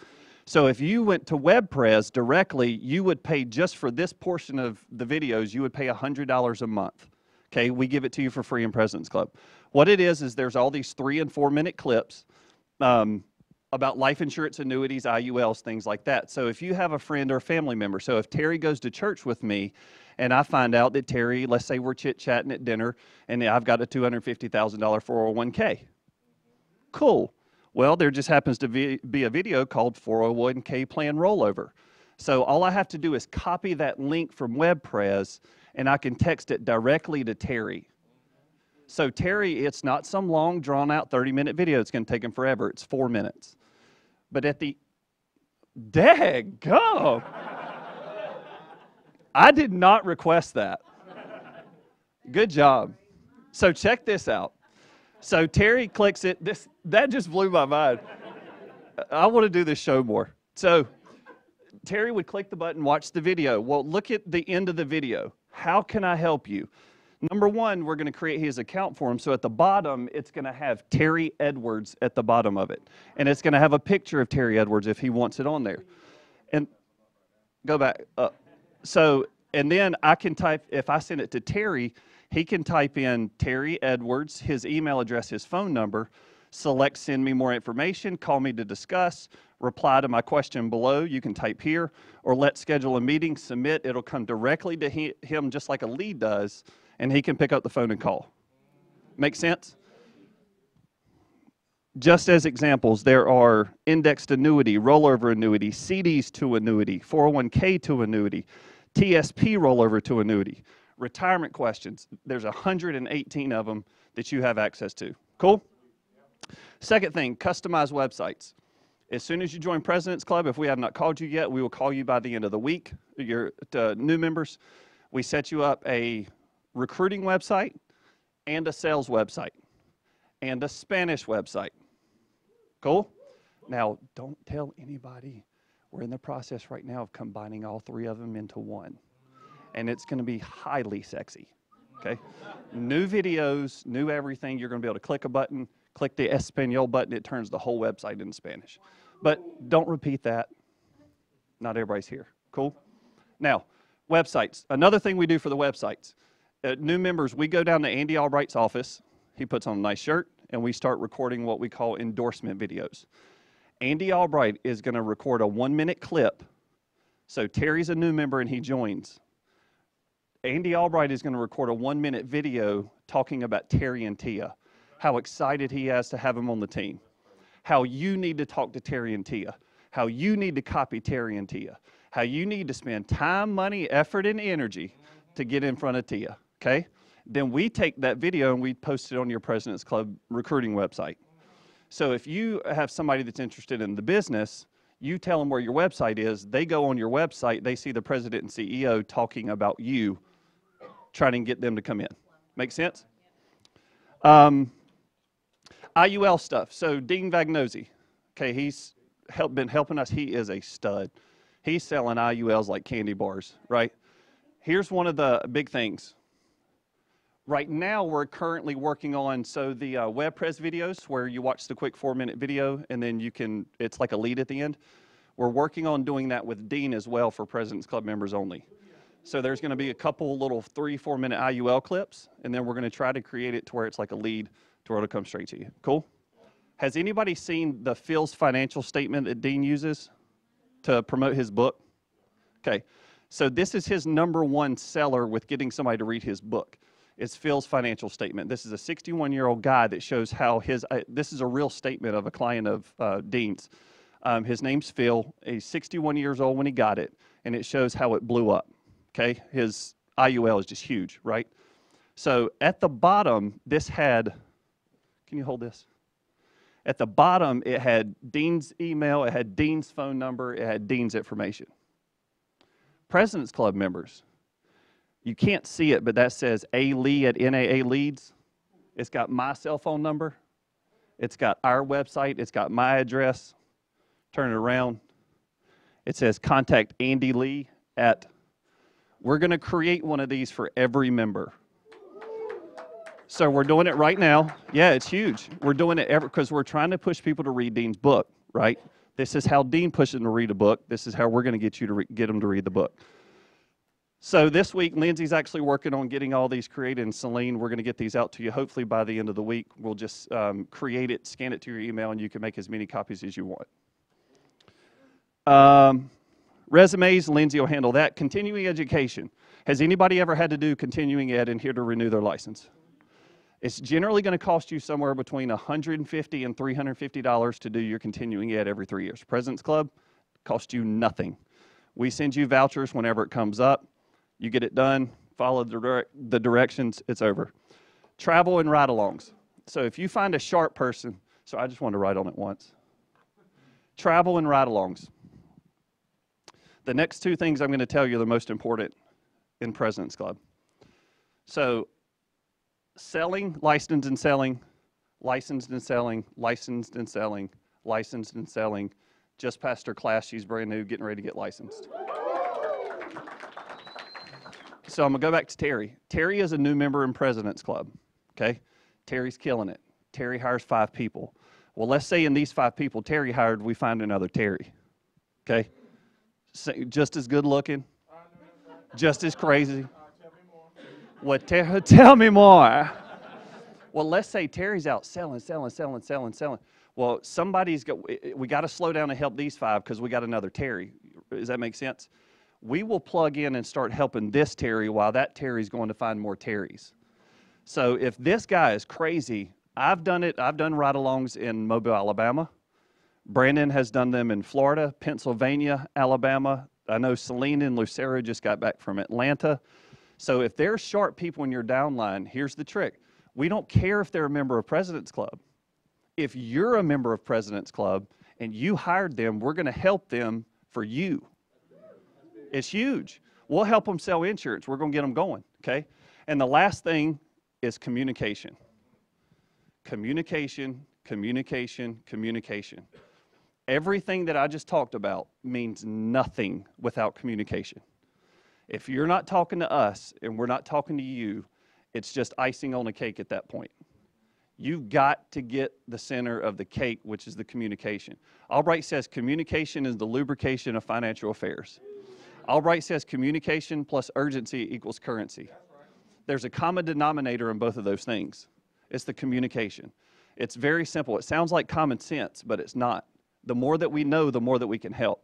So if you went to WebPres directly, you would pay just for this portion of the videos, you would pay $100 a month. Okay, we give it to you for free in President's Club. What it is there's all these 3- and 4-minute clips about life insurance, annuities, IULs, things like that. So if you have a friend or a family member, so if Terry goes to church with me and I find out that Terry, let's say we're chit-chatting at dinner and I've got a $250,000 401k. Cool. Well, there just happens to be a video called 401k plan rollover. So all I have to do is copy that link from WebPres and I can text it directly to Terry. So Terry, it's not some long, drawn-out 30-minute video. It's going to take him forever. It's 4 minutes. But at the... Daggum! I did not request that. Good job. So check this out. So Terry clicks it. That just blew my mind. I want to do this show more. So Terry would click the button, watch the video. Well, look at the end of the video. How can I help you? Number one, we're going to create his account for him. So at the bottom, it's going to have Terry Edwards at the bottom of it. And it's going to have a picture of Terry Edwards if he wants it on there. And go back up. So, and then I can type, if I send it to Terry, he can type in Terry Edwards, his email address, his phone number, select send me more information, call me to discuss, reply to my question below, you can type here, or let's schedule a meeting, submit, it'll come directly to him just like a lead does, and he can pick up the phone and call. Make sense? Just as examples, there are indexed annuity, rollover annuity, CDs to annuity, 401k to annuity, TSP rollover to annuity, retirement questions. There's 118 of them that you have access to. Cool? Second thing, customized websites. As soon as you join President's Club, if we have not called you yet, we will call you by the end of the week. Your new members, we set you up a recruiting website and a sales website and a Spanish website. Cool? Now, don't tell anybody. We're in the process right now of combining all 3 of them into one. And it's going to be highly sexy. Okay? New videos, new everything. You're going to be able to click a button, click the Espanol button. It turns the whole website into Spanish. But don't repeat that. Not everybody's here. Cool? Now, websites. Another thing we do for the websites. New members, we go down to Andy Albright's office. He puts on a nice shirt, and we start recording what we call endorsement videos. Andy Albright is going to record a 1-minute clip. So Terry's a new member, and he joins. Andy Albright is going to record a 1-minute video talking about Terry and Tia, how excited he is to have him on the team, how you need to talk to Terry and Tia, how you need to copy Terry and Tia, how you need to spend time, money, effort, and energy to get in front of Tia. Okay? Then we take that video and we post it on your President's Club recruiting website. So if you have somebody that's interested in the business, you tell them where your website is, they go on your website, they see the president and CEO talking about you, trying to get them to come in. Make sense? IUL stuff. So Dean Vagnozzi, okay, he's been helping us. He is a stud. He's selling IULs like candy bars, right? Here's one of the big things. Right now, we're currently working on, so the WebPres videos where you watch the quick 4-minute video and then you can, it's like a lead at the end. We're working on doing that with Dean as well for President's Club members only. So there's going to be a couple little 3-4-minute IUL clips, and then we're going to try to create it to where it's like a lead to where it'll come straight to you. Cool? Has anybody seen the Phil's financial statement that Dean uses to promote his book? Okay. So this is his #1 seller with getting somebody to read his book. It's Phil's financial statement. This is a 61-year-old guy that shows how his, this is a real statement of a client of Dean's. His name's Phil. He's 61 years old when he got it, and it shows how it blew up. Okay, his IUL is just huge, right? So at the bottom, this had, can you hold this? At the bottom, it had Dean's email, it had Dean's phone number, it had Dean's information. President's Club members, you can't see it, but that says A. Lee at NAA Leads. It's got my cell phone number. It's got our website. It's got my address. Turn it around. It says contact Andy Lee at We're going to create one of these for every member. So we're doing it right now. Yeah, it's huge. We're doing it because we're trying to push people to read Dean's book, right? This is how Dean pushes them to read a book. This is how we're going to get you to get them to read the book. So this week, Lindsay's actually working on getting all these created, and Celine, we're going to get these out to you hopefully by the end of the week. We'll just create it, scan it to your email, and you can make as many copies as you want. Resumes, Lindsay will handle that. Continuing education. Has anybody ever had to do continuing ed and here to renew their license? It's generally going to cost you somewhere between $150 and $350 to do your continuing ed every 3 years. President's Club costs you nothing. We send you vouchers whenever it comes up. You get it done, follow the directions, it's over. Travel and ride-alongs. So if you find a sharp person, so I just wanted to write on it once. Travel and ride-alongs. The next two things I'm going to tell you are the most important in President's Club. So selling, licensed and selling, licensed and selling, licensed and selling, licensed and selling. Just passed her class. She's brand new, getting ready to get licensed. So I'm going to go back to Terry. Terry is a new member in President's Club, okay? Terry's killing it. Terry hires 5 people. Well, let's say in these 5 people Terry hired, we find another Terry, okay? Just as good looking, just as crazy. What? Tell me more. Well, let's say Terry's out selling. Well, we got to slow down and help these 5 because we got another Terry. Does that make sense? We will plug in and start helping this Terry while that Terry's going to find more Terrys. So if this guy is crazy, I've done it. I've done ride-alongs in Mobile, Alabama. Brandon has done them in Florida, Pennsylvania, Alabama. I know Celine and Lucero just got back from Atlanta. So if there's sharp people in your downline, here's the trick. We don't care if they're a member of President's Club. If you're a member of President's Club and you hired them, we're going to help them for you. It's huge. We'll help them sell insurance. We're going to get them going, okay? And the last thing is communication. Communication, communication, communication. Everything that I just talked about means nothing without communication. If you're not talking to us and we're not talking to you, it's just icing on a cake at that point. You've got to get the center of the cake, which is the communication. Albright says communication is the lubrication of financial affairs. Albright says communication plus urgency equals currency. There's a common denominator in both of those things. It's the communication. It's very simple. It sounds like common sense, but it's not. The more that we know, the more that we can help.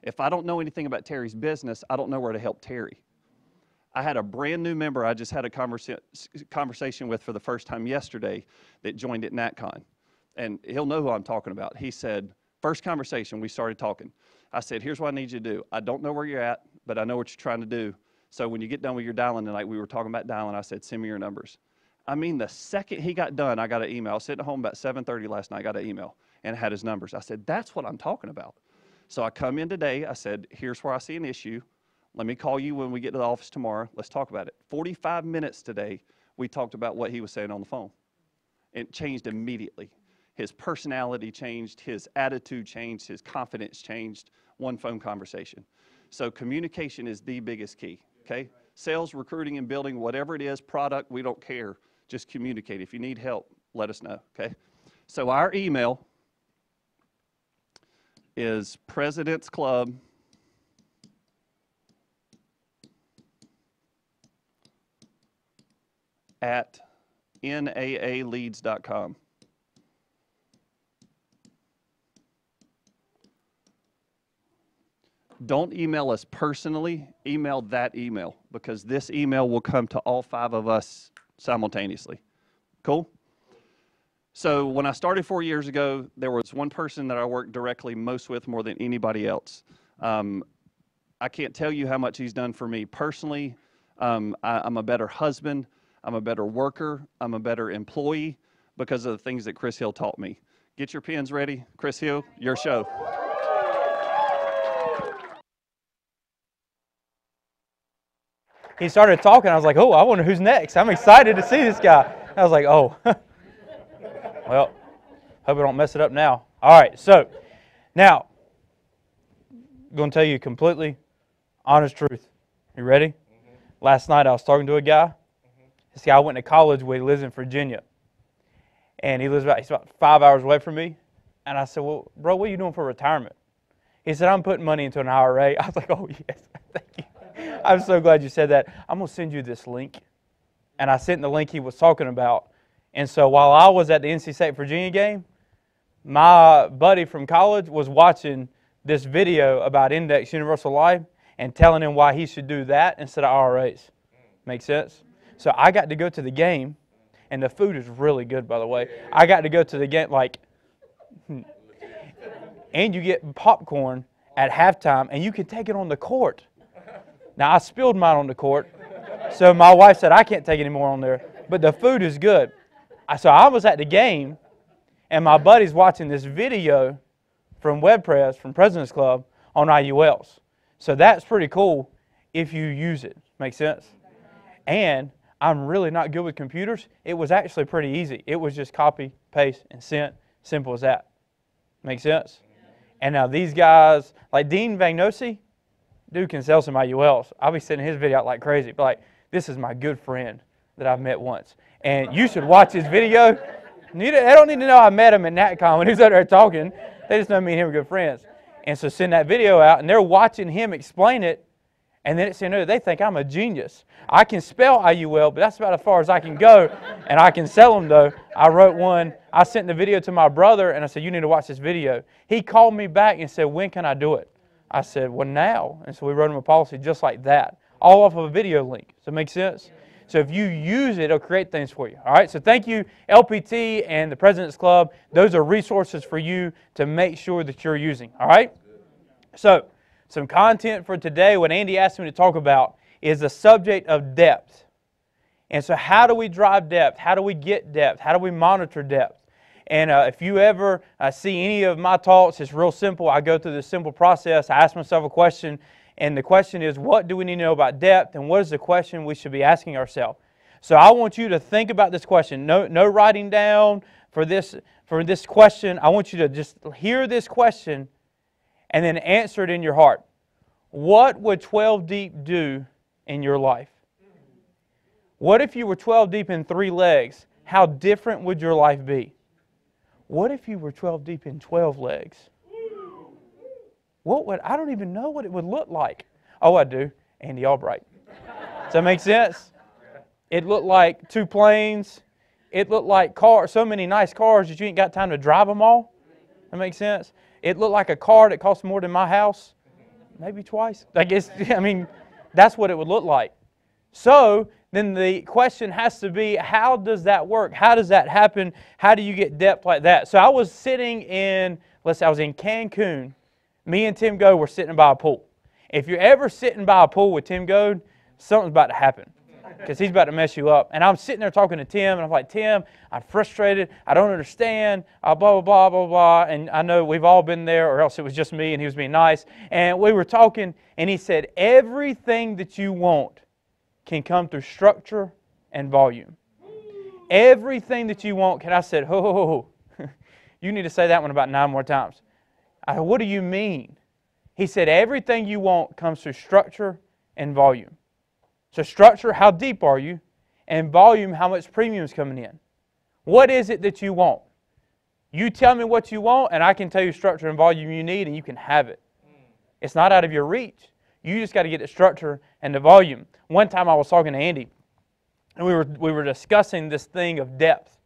If I don't know anything about Terry's business, I don't know where to help Terry. I had a brand new member I just had a conversation with for the first time yesterday that joined at NatCon. And he'll know who I'm talking about. He said, first conversation, we started talking. I said, here's what I need you to do. I don't know where you're at, but I know what you're trying to do. So when you get done with your dialing tonight, we were talking about dialing, I said, send me your numbers. I mean, the second he got done, I got an email. I was sitting at home about 7:30 last night, I got an email, and it had his numbers. I said, that's what I'm talking about. So I come in today, I said, here's where I see an issue. Let me call you when we get to the office tomorrow. Let's talk about it. 45 minutes today, we talked about what he was saying on the phone. It changed immediately. His personality changed, his attitude changed, his confidence changed, one phone conversation. So communication is the biggest key, okay? Sales, recruiting, and building, whatever it is, product, we don't care. Just communicate. If you need help, let us know, okay? So our email is presidentsclub@naaleads.com. Don't email us personally, email that email, because this email will come to all 5 of us simultaneously. Cool? So when I started 4 years ago, there was one person that I worked directly most with more than anybody else. I can't tell you how much he's done for me personally. I'm a better husband. I'm a better worker. I'm a better employee because of the things that Chris Hill taught me. Get your pens ready. Chris Hill, your show. He started talking. I was like, oh, I wonder who's next. I'm excited to see this guy. I was like, oh. Well, hope I don't mess it up now. All right, so now, I'm going to tell you completely honest truth. You ready? Last night I was talking to a guy. This guy I went to college with. He lives in Virginia. And he's about 5 hours away from me. And I said, well, bro, what are you doing for retirement? He said, I'm putting money into an IRA. I was like, oh, yes, thank you. I'm so glad you said that. I'm going to send you this link. And I sent the link he was talking about. And so while I was at the NC State Virginia game, my buddy from college was watching this video about Index Universal Life and telling him why he should do that instead of IRAs. Make sense? So I got to go to the game, and the food is really good, by the way. I got to go to the game, and you get popcorn at halftime, and you can take it on the court. Now, I spilled mine on the court, so my wife said I can't take any more on there, but the food is good. So I was at the game, and my buddy's watching this video from WebPress, from President's Club, on IULs. So that's pretty cool if you use it. Make sense? And I'm really not good with computers. It was actually pretty easy. It was just copy, paste, and send. Simple as that. Make sense? And now these guys, like Dean Vagnosi, dude can sell some IULs. I'll be sending his video out like crazy. But like, this is my good friend that I've met once. And you should watch his video. They don't need to know I met him at NatCon when he was out there talking. They just know me and him are good friends. And so send that video out, and they're watching him explain it. And then they think I'm a genius. I can spell IUL, but that's about as far as I can go. And I can sell them, though. I wrote one. I sent the video to my brother, and I said, you need to watch this video. He called me back and said, when can I do it? I said, well, now. And so we wrote him a policy just like that, all off of a video link. Does that make sense? So if you use it, it'll create things for you. All right, so thank you, LPT and the President's Club. Those are resources for you to make sure that you're using. All right? So some content for today, what Andy asked me to talk about is the subject of depth. And so how do we drive depth? How do we get depth? How do we monitor depth? And if you ever see any of my talks, it's real simple. I go through this simple process. I ask myself a question, and the question is, what do we need to know about depth, and what is the question we should be asking ourselves? So I want you to think about this question. No writing down for this question. I want you to just hear this question and then answer it in your heart. What would 12Deep do in your life? What if you were 12Deep in 3 legs? How different would your life be? What if you were 12Deep in 12 legs? I don't even know what it would look like. Oh, I do. Andy Albright. Does that make sense? It looked like 2 planes. It looked like cars, so many nice cars that you ain't got time to drive them all. That makes sense? It looked like a car that cost more than my house. Maybe twice. That's what it would look like. So then the question has to be, how does that work? How does that happen? How do you get depth like that? So I was sitting in, I was in Cancun. Me and Tim Goad were sitting by a pool. If you're ever sitting by a pool with Tim Goad, something's about to happen because he's about to mess you up. And I'm sitting there talking to Tim, and I'm like, Tim, I'm frustrated. I don't understand, blah, blah, blah, blah, blah. And I know we've all been there, or else it was just me, and he was being nice. And we were talking, and he said, everything that you want can come through structure and volume. Everything that you want. I said, oh, you need to say that one about 9 more times. I said, what do you mean? He said, everything you want comes through structure and volume. So structure, how deep are you? And volume, how much premium is coming in? What is it that you want? You tell me what you want, and I can tell you structure and volume you need, and you can have it. It's not out of your reach. You just got to get the structure and the volume. One time I was talking to Andy, and we were discussing this thing of depth.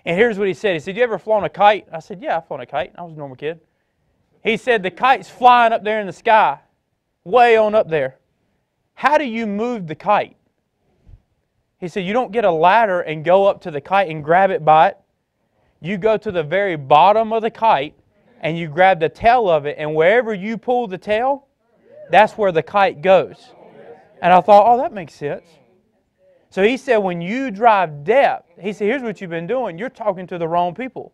And here's what he said. He said, you ever flown a kite? I said, yeah, I've flown a kite. I was a normal kid. He said, the kite's flying up there in the sky, way on up there. How do you move the kite? He said, you don't get a ladder and go up to the kite and grab it by it. You go to the very bottom of the kite and you grab the tail of it, and wherever you pull the tail, that's where the kite goes. And I thought, oh, that makes sense. So he said, when you drive depth, he said, here's what you've been doing. You're talking to the wrong people.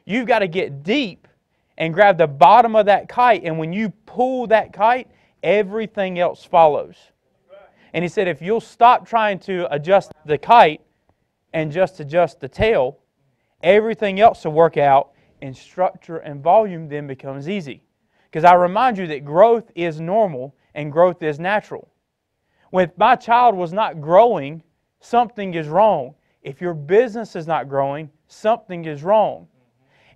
You've got to get deep and grab the bottom of that kite, and when you pull that kite, everything else follows. And he said, if you'll stop trying to adjust the kite and just adjust the tail, everything else will work out, and structure and volume then becomes easy. Because I remind you that growth is normal and growth is natural. When my child was not growing, something is wrong. If your business is not growing, something is wrong.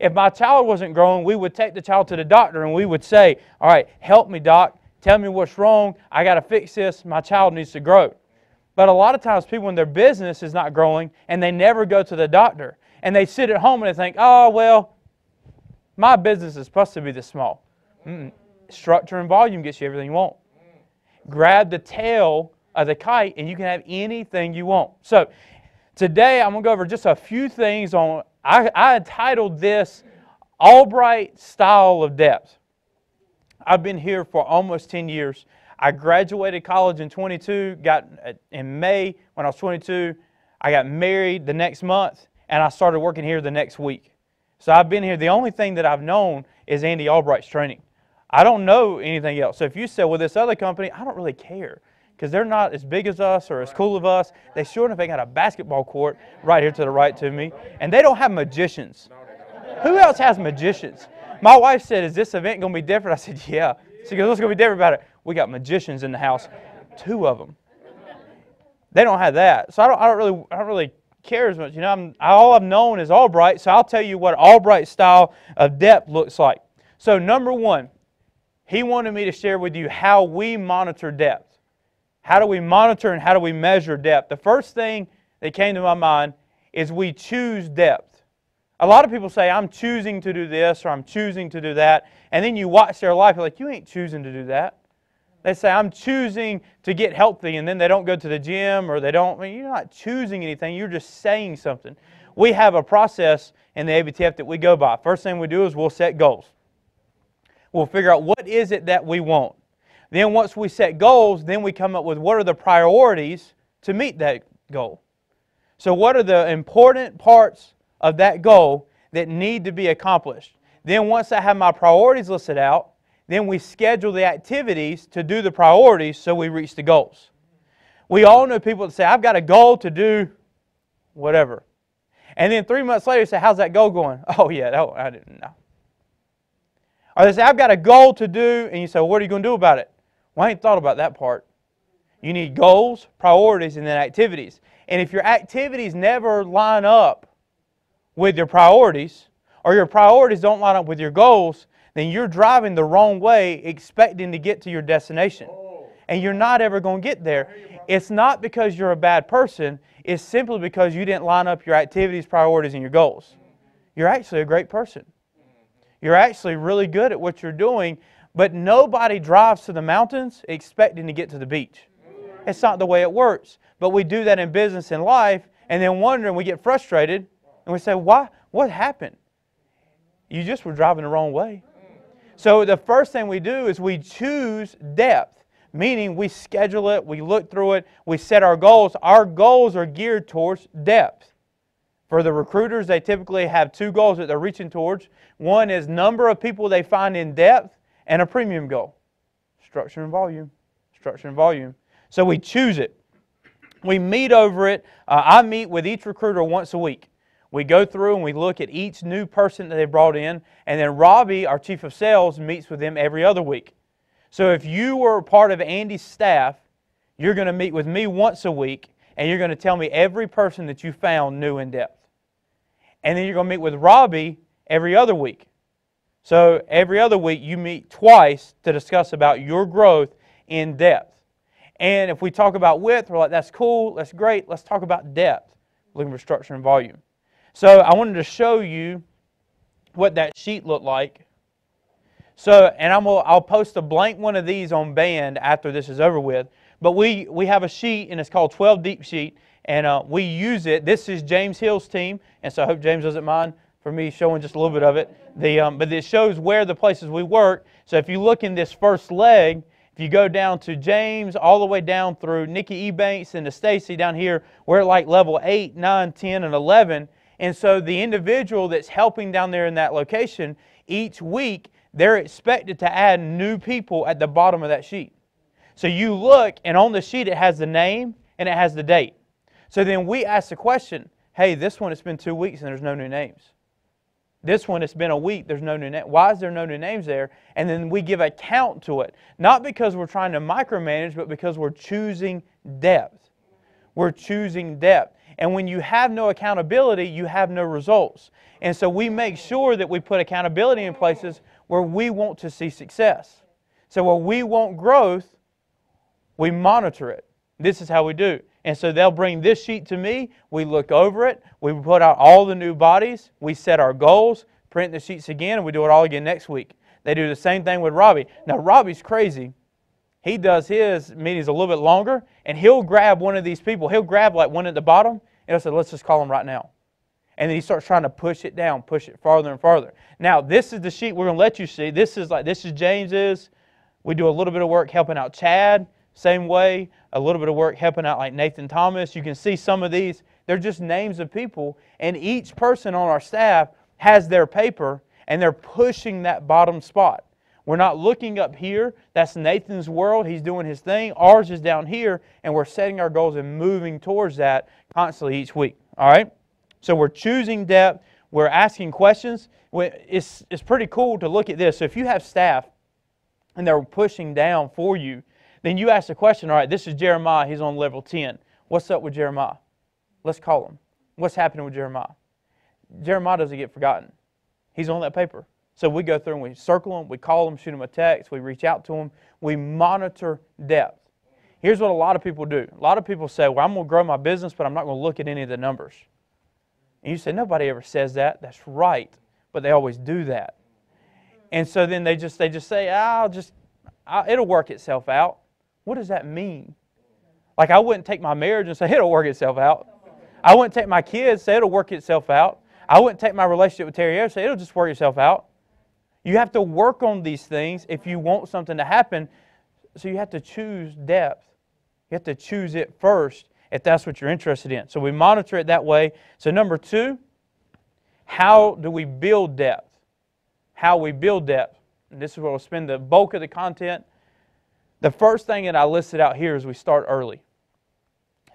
If my child wasn't growing, we would take the child to the doctor and we would say, all right, help me, doc. Tell me what's wrong. I got to fix this. My child needs to grow. But a lot of times people, when their business is not growing and they never go to the doctor, and they sit at home and they think, oh, well, my business is supposed to be this small. Structure and volume gets you everything you want. Grab the tail of the kite and you can have anything you want. So today I'm going to go over just a few things on, I entitled this Albright Style of Depth. I've been here for almost 10 years. I graduated college in 22, got in May when I was 22. I got married the next month, and I started working here the next week. So I've been here. The only thing that I've known is Andy Albright's training. I don't know anything else. So if you say, well, this other company, I don't really care because they're not as big as us or as cool as us. They sure enough, they got a basketball court right here to the right to me, and they don't have magicians. Who else has magicians? My wife said, is this event going to be different? I said, yeah. She goes, what's going to be different about it? We got magicians in the house, 2 of them. They don't have that. So I don't really care as much. You know, all I've known is Albright, so I'll tell you what Albright style of depth looks like. So number 1, he wanted me to share with you how we monitor depth. How do we monitor and how do we measure depth? The first thing that came to my mind is we choose depth. A lot of people say, I'm choosing to do this or I'm choosing to do that. And then you watch their life, you're like, you ain't choosing to do that. They say, I'm choosing to get healthy, and then they don't go to the gym or they don't. I mean, you're not choosing anything. You're just saying something. We have a process in the ABTF that we go by. First thing we do is we'll set goals. We'll figure out what is it that we want. Then once we set goals, then we come up with what are the priorities to meet that goal. So what are the important parts of that goal that need to be accomplished? Then once I have my priorities listed out, then we schedule the activities to do the priorities so we reach the goals. We all know people that say, I've got a goal to do whatever. And then 3 months later, you say, how's that goal going? Oh, yeah, I didn't know. Or they say, I've got a goal to do, and you say, well, what are you going to do about it? Well, I ain't thought about that part. You need goals, priorities, and then activities. And if your activities never line up with your priorities, or your priorities don't line up with your goals, then you're driving the wrong way expecting to get to your destination. And you're not ever going to get there. It's not because you're a bad person. It's simply because you didn't line up your activities, priorities, and your goals. You're actually a great person. You're actually really good at what you're doing, but nobody drives to the mountains expecting to get to the beach. It's not the way it works. But we do that in business and life, and then wonder, and we get frustrated, and we say, why? What happened? You just were driving the wrong way. So the first thing we do is we choose depth, meaning we schedule it, we look through it, we set our goals. Our goals are geared towards depth. For the recruiters, they typically have 2 goals that they're reaching towards. One is number of people they find in depth, and a premium goal. Structure and volume. Structure and volume. So we choose it. We meet over it. I meet with each recruiter once a week. We go through and we look at each new person that they brought in, and then Robbie, our chief of sales, meets with them every other week. So if you were part of Andy's staff, you're going to meet with me once a week, and you're going to tell me every person that you found new in depth. And then you're going to meet with Robbie every other week. So every other week you meet twice to discuss about your growth in depth. And if we talk about width, we're like, that's cool, that's great, let's talk about depth. Looking for structure and volume. So I wanted to show you what that sheet looked like. So, and I'll post a blank one of these on band after this is over with. But we have a sheet, and it's called 12Deep sheet, and we use it. This is James Hill's team, and so I hope James doesn't mind for me showing just a little bit of it. But it shows where the places we work. So if you look in this first leg, if you go down to James, all the way down through Nikki Ebanks and to Stacy down here, we're at like level 8, 9, 10, and 11. And so the individual that's helping down there in that location, each week, they're expected to add new people at the bottom of that sheet. So you look, and on the sheet it has the name and it has the date. So then we ask the question, hey, this one, it's been 2 weeks and there's no new names. This one, it's been a week, there's no new name. Why is there no new names there? And then we give a count to it. Not because we're trying to micromanage, but because we're choosing depth. We're choosing depth. And when you have no accountability, you have no results. And so we make sure that we put accountability in places where we want to see success. So where we want growth, we monitor it. This is how we do. And so they'll bring this sheet to me, we look over it, we put out all the new bodies, we set our goals, print the sheets again, and we do it all again next week. They do the same thing with Robbie. Now Robbie's crazy. He does his meetings a little bit longer, and he'll grab one of these people. He'll grab like one at the bottom, and he'll say, let's just call him right now. And then he starts trying to push it down, push it farther and farther. Now this is the sheet we're going to let you see. This is James's. We do a little bit of work helping out Chad. Same way, a little bit of work helping out like Nathan Thomas. You can see some of these. They're just names of people. And each person on our staff has their paper, and they're pushing that bottom spot. We're not looking up here. That's Nathan's world. He's doing his thing. Ours is down here, and we're setting our goals and moving towards that constantly each week. All right? So we're choosing depth. We're asking questions. It's pretty cool to look at this. So if you have staff and they're pushing down for you, then you ask the question, all right, this is Jeremiah. He's on level 10. What's up with Jeremiah? Let's call him. What's happening with Jeremiah? Jeremiah doesn't get forgotten. He's on that paper. So we go through and we circle him, we call him, shoot him a text, we reach out to him, we monitor depth. Here's what a lot of people do. A lot of people say, well, I'm going to grow my business, but I'm not going to look at any of the numbers. And you say, nobody ever says that. That's right. But they always do that. And so then they just say, it'll work itself out. What does that mean? Like I wouldn't take my marriage and say, it'll work itself out. I wouldn't take my kids and say, it'll work itself out. I wouldn't take my relationship with Terry and say, it'll just work itself out. You have to work on these things if you want something to happen. So you have to choose depth. You have to choose it first if that's what you're interested in. So we monitor it that way. So number 2, how do we build depth? How we build depth. And this is where we'll spend the bulk of the content. The first thing that I listed out here is we start early.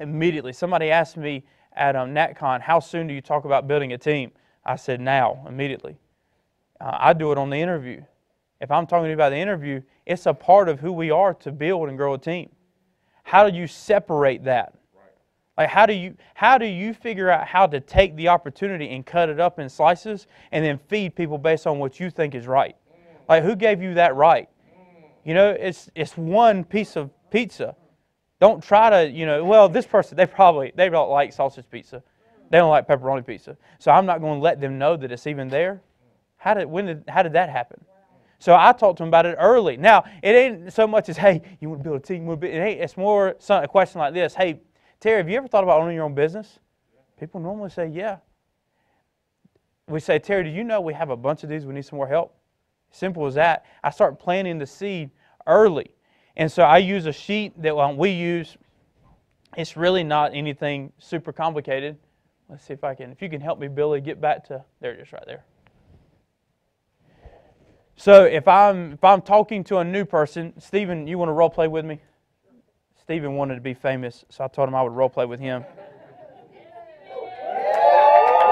Immediately. Somebody asked me at NatCon, how soon do you talk about building a team? I said now, immediately. I do it on the interview. If I'm talking to you about the interview, it's a part of who we are to build and grow a team. How do you separate that? Like how do you figure out how to take the opportunity and cut it up in slices and then feed people based on what you think is right? Like who gave you that right? You know, it's one piece of pizza. Don't try to, well, this person, they don't like sausage pizza. They don't like pepperoni pizza. So I'm not going to let them know that it's even there. How did that happen? So I talked to them about it early. Now, it ain't so much as, hey, you want to build a team? It's more a question like this. Hey, Terry, have you ever thought about owning your own business? People normally say, yeah. We say, Terry, do you know we have a bunch of these? We need some more help. Simple as that. I start planting the seed early. And so I use a sheet that we use. It's really not anything super complicated. Let's see if you can help me, Billy, get back to, there it is right there. So if I'm talking to a new person, Stephen, you want to role play with me? Stephen wanted to be famous, so I told him I would role play with him.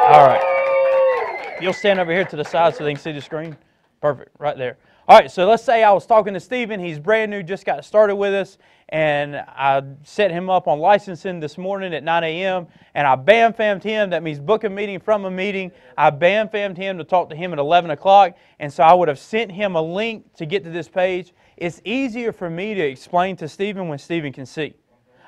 All right. You'll stand over here to the side so they can see the screen. Perfect, right there. All right, so let's say I was talking to Stephen. He's brand new, just got started with us, and I set him up on licensing this morning at 9 a.m., and I bam-fammed him. That means book a meeting from a meeting. I bam-fammed him to talk to him at 11 o'clock, and so I would have sent him a link to get to this page. It's easier for me to explain to Stephen when Stephen can see.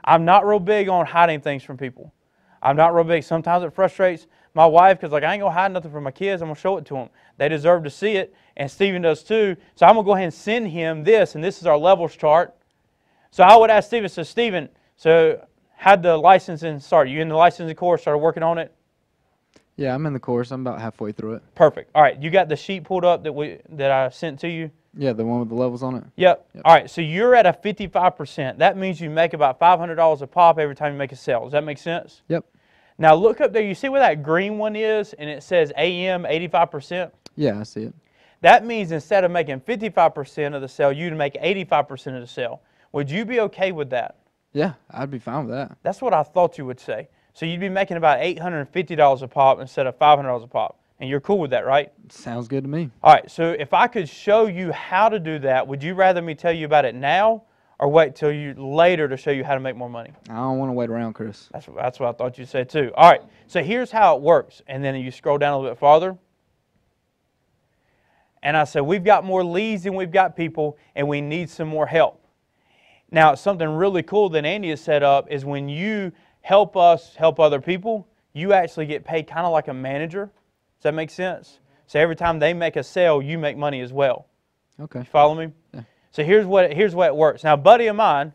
I'm not real big on hiding things from people. I'm not real big. Sometimes it frustrates my wife because I ain't going to hide nothing from my kids. I'm going to show it to them. They deserve to see it, and Stephen does too. So I'm going to go ahead and send him this, and this is our levels chart. So I would ask Stephen, Stephen, how'd the licensing start? You in the licensing course, started working on it? Yeah, I'm in the course. I'm about halfway through it. Perfect. All right, you got the sheet pulled up that I sent to you? Yeah, the one with the levels on it. Yep. All right, so you're at a 55%. That means you make about $500 a pop every time you make a sale. Does that make sense? Yep. Now look up there. You see where that green one is, and it says AM 85%? Yeah, I see it. That means instead of making 55% of the sale, you'd make 85% of the sale. Would you be okay with that? Yeah, I'd be fine with that. That's what I thought you would say. So you'd be making about $850 a pop instead of $500 a pop. And you're cool with that, right? Sounds good to me. All right, so if I could show you how to do that, would you rather me tell you about it now or wait till you later to show you how to make more money? I don't want to wait around, Chris. That's what I thought you'd say too. All right, so here's how it works. And then you scroll down a little bit farther. And I said, we've got more leads than we've got people, and we need some more help. Now, something really cool that Andy has set up is when you help us help other people, you actually get paid kind of like a manager. Does that make sense? So every time they make a sale, you make money as well. Okay. You follow me? Yeah. So here's what it works. Now, a buddy of mine,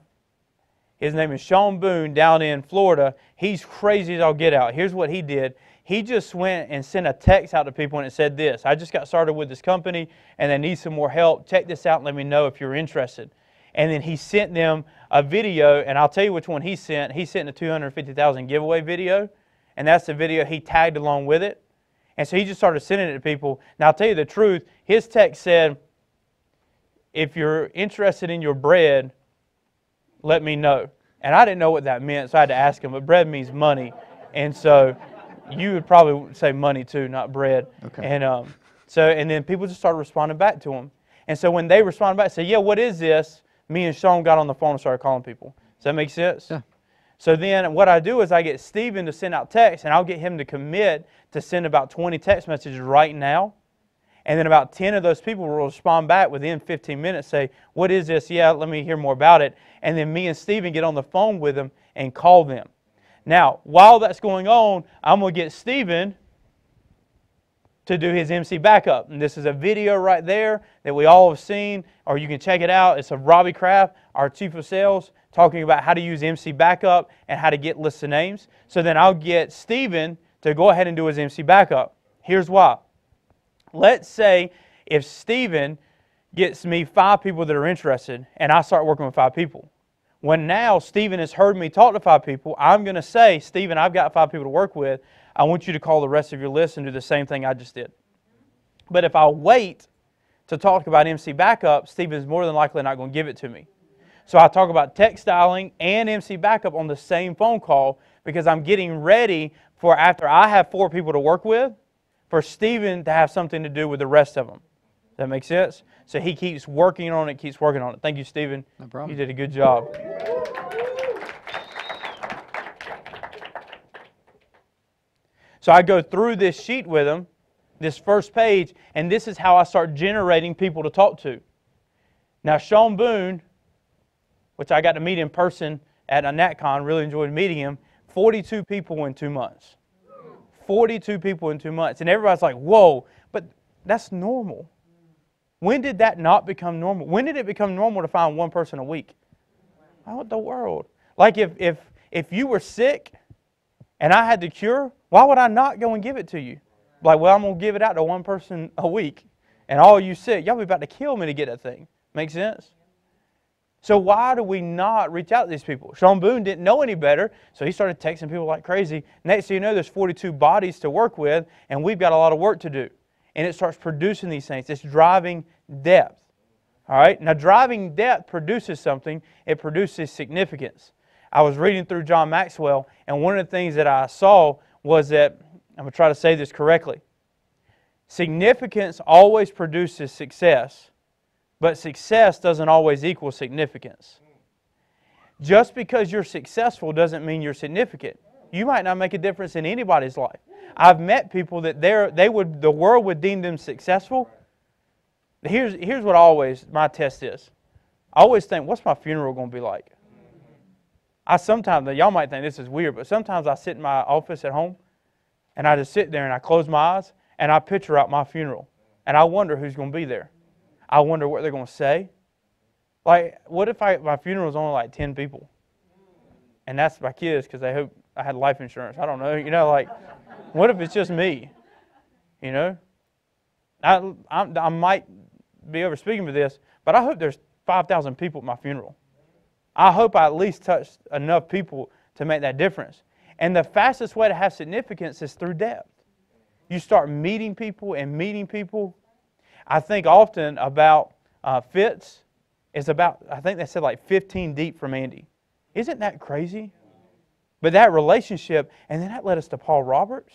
his name is Sean Boone down in Florida. He's crazy as all get out. Here's what he did. He just went and sent a text out to people and it said this: I just got started with this company and they need some more help. Check this out and let me know if you're interested. And then he sent them a video, and I'll tell you which one he sent. He sent the 250,000 giveaway video, and that's the video he tagged along with it. And so he just started sending it to people. Now, I'll tell you the truth. His text said, if you're interested in your bread, let me know. And I didn't know what that meant, so I had to ask him. But bread means money. And so you would probably say money too, not bread. Okay. And then people just started responding back to him. And so when they responded back, say, yeah, what is this? Me and Sean got on the phone and started calling people. Does that make sense? Yeah. So then what I do is I get Steven to send out texts, and I'll get him to commit to send about 20 text messages right now. And then about 10 of those people will respond back within 15 minutes, say, what is this? Yeah, let me hear more about it. And then me and Steven get on the phone with them and call them. Now, while that's going on, I'm going to get Steven to do his MC backup. And this is a video right there that we all have seen, or you can check it out. It's of Robbie Kraft, our chief of sales, talking about how to use MC backup and how to get lists of names. So then I'll get Steven to go ahead and do his MC backup. Here's why. Let's say if Steven gets me 5 people that are interested and I start working with 5 people. When now Steven has heard me talk to 5 people, I'm going to say, Steven, I've got 5 people to work with. I want you to call the rest of your list and do the same thing I just did. But if I wait to talk about MC backup, Steven's more than likely not going to give it to me. So I talk about text styling and MC backup on the same phone call because I'm getting ready for, after I have 4 people to work with, for Steven to have something to do with the rest of them. Does that make sense? So he keeps working on it, keeps working on it. Thank you, Steven. No problem. You did a good job. So I go through this sheet with him, this first page, and this is how I start generating people to talk to. Now, Sean Boone, which I got to meet in person at a NatCon, really enjoyed meeting him, 42 people in 2 months. 42 people in 2 months. And everybody's like, whoa, but that's normal. When did that not become normal? When did it become normal to find 1 person a week? What the world? Like if you were sick and I had the cure, why would I not go and give it to you? Like, well, I'm going to give it out to 1 person a week. And all you sick, y'all be about to kill me to get that thing. Make sense? So why do we not reach out to these people? Sean Boone didn't know any better, so he started texting people like crazy. Next thing you know, there's 42 bodies to work with, and we've got a lot of work to do. And it starts producing these things. It's driving depth. All right? Now, driving depth produces something. It produces significance. I was reading through John Maxwell, and one of the things that I saw was that, I'm going to try to say this correctly, significance always produces success, but success doesn't always equal significance. Just because you're successful doesn't mean you're significant. You might not make a difference in anybody's life. I've met people that the world would deem them successful. Here's what my test is. I always think, what's my funeral going to be like? Y'all might think this is weird, but sometimes I sit in my office at home and I just sit there and I close my eyes and I picture out my funeral. And I wonder who's going to be there. I wonder what they're going to say. Like, what if my funeral is only like 10 people? And that's my kids because they hope I had life insurance. I don't know. What if it's just me? I might be over speaking for this, but I hope there's 5,000 people at my funeral. I hope I at least touched enough people to make that difference. And the fastest way to have significance is through depth. You start meeting people and meeting people. I think often about Fitz is about, I think they said like 15 deep from Andy. Isn't that crazy? But that relationship, and then that led us to Paul Roberts.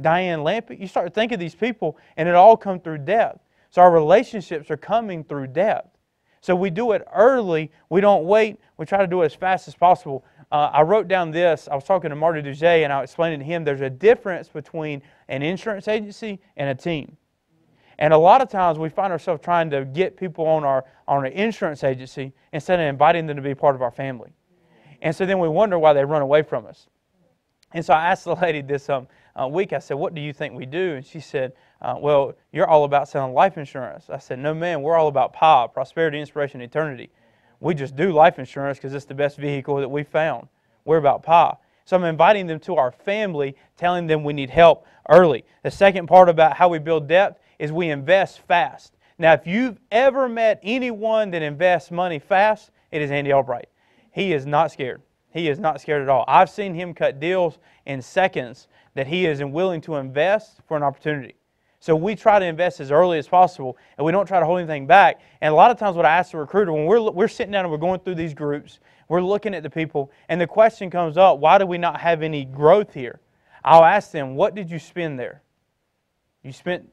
Diane Lampy. You start to think of these people, and it all comes through depth. So our relationships are coming through depth. So we do it early. We don't wait. We try to do it as fast as possible. I wrote down this. I was talking to Marty Dujay, and I was explaining to him there's a difference between an insurance agency and a team. And a lot of times we find ourselves trying to get people on our insurance agency instead of inviting them to be part of our family. And so then we wonder why they run away from us. And so I asked the lady this week, I said, what do you think we do? And she said, well, you're all about selling life insurance. I said, no, man, we're all about PA, prosperity, inspiration, eternity. We just do life insurance because it's the best vehicle that we found. We're about PA. So I'm inviting them to our family, telling them we need help early. The second part about how we build depth is we invest fast. Now, if you've ever met anyone that invests money fast, it is Andy Albright. He is not scared. He is not scared at all. I've seen him cut deals in seconds that he is willing to invest for an opportunity. So we try to invest as early as possible, and we don't try to hold anything back. And a lot of times what I ask the recruiter, when we're sitting down and we're going through these groups, we're looking at the people, and the question comes up, why do we not have any growth here? I'll ask them, what did you spend there?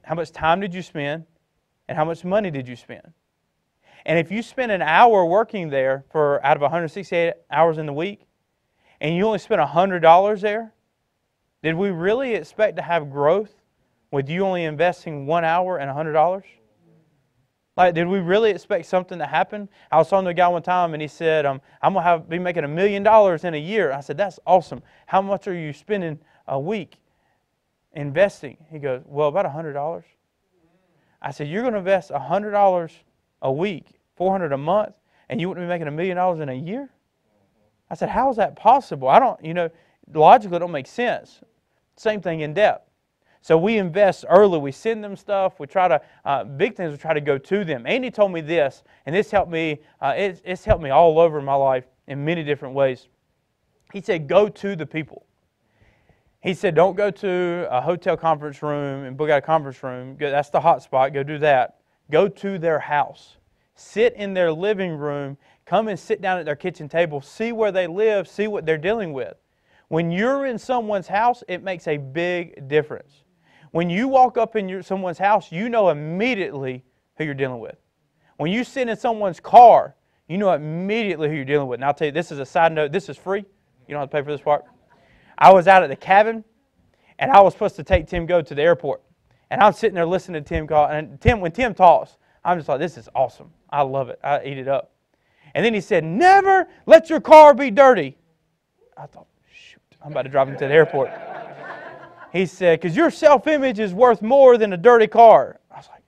How much time did you spend, and how much money did you spend? And if you spend an hour working there out of 168 hours in the week, and you only spent $100 there, did we really expect to have growth with you only investing 1 hour and $100? Like, did we really expect something to happen? I was talking to a guy one time, and he said, I'm going to be making $1 million in a year. I said, that's awesome. How much are you spending a week investing? He goes, well, about $100. I said, you're going to invest $100 a week, $400 a month, and you wouldn't be making $1 million in a year? I said, how is that possible? Logically it don't make sense. Same thing in depth. So we invest early. We send them stuff. We try to, big things, we try to go to them. Andy told me this, and this helped me, it's helped me all over my life in many different ways. He said, go to the people. He said, don't go to a hotel conference room and book out a conference room. That's the hot spot. Go do that. Go to their house. Sit in their living room. Come and sit down at their kitchen table. See where they live. See what they're dealing with. When you're in someone's house, it makes a big difference. When you walk up in someone's house, you know immediately who you're dealing with. When you sit in someone's car, you know immediately who you're dealing with. And I'll tell you, this is a side note. This is free. You don't have to pay for this part. I was out at the cabin, and I was supposed to take Tim Go to the airport. And I'm sitting there listening to Tim call. And when Tim talks, I'm just like, this is awesome. I love it. I eat it up. And then he said, never let your car be dirty. I thought, shoot, I'm about to drive him to the airport. He said, because your self-image is worth more than a dirty car. I was like,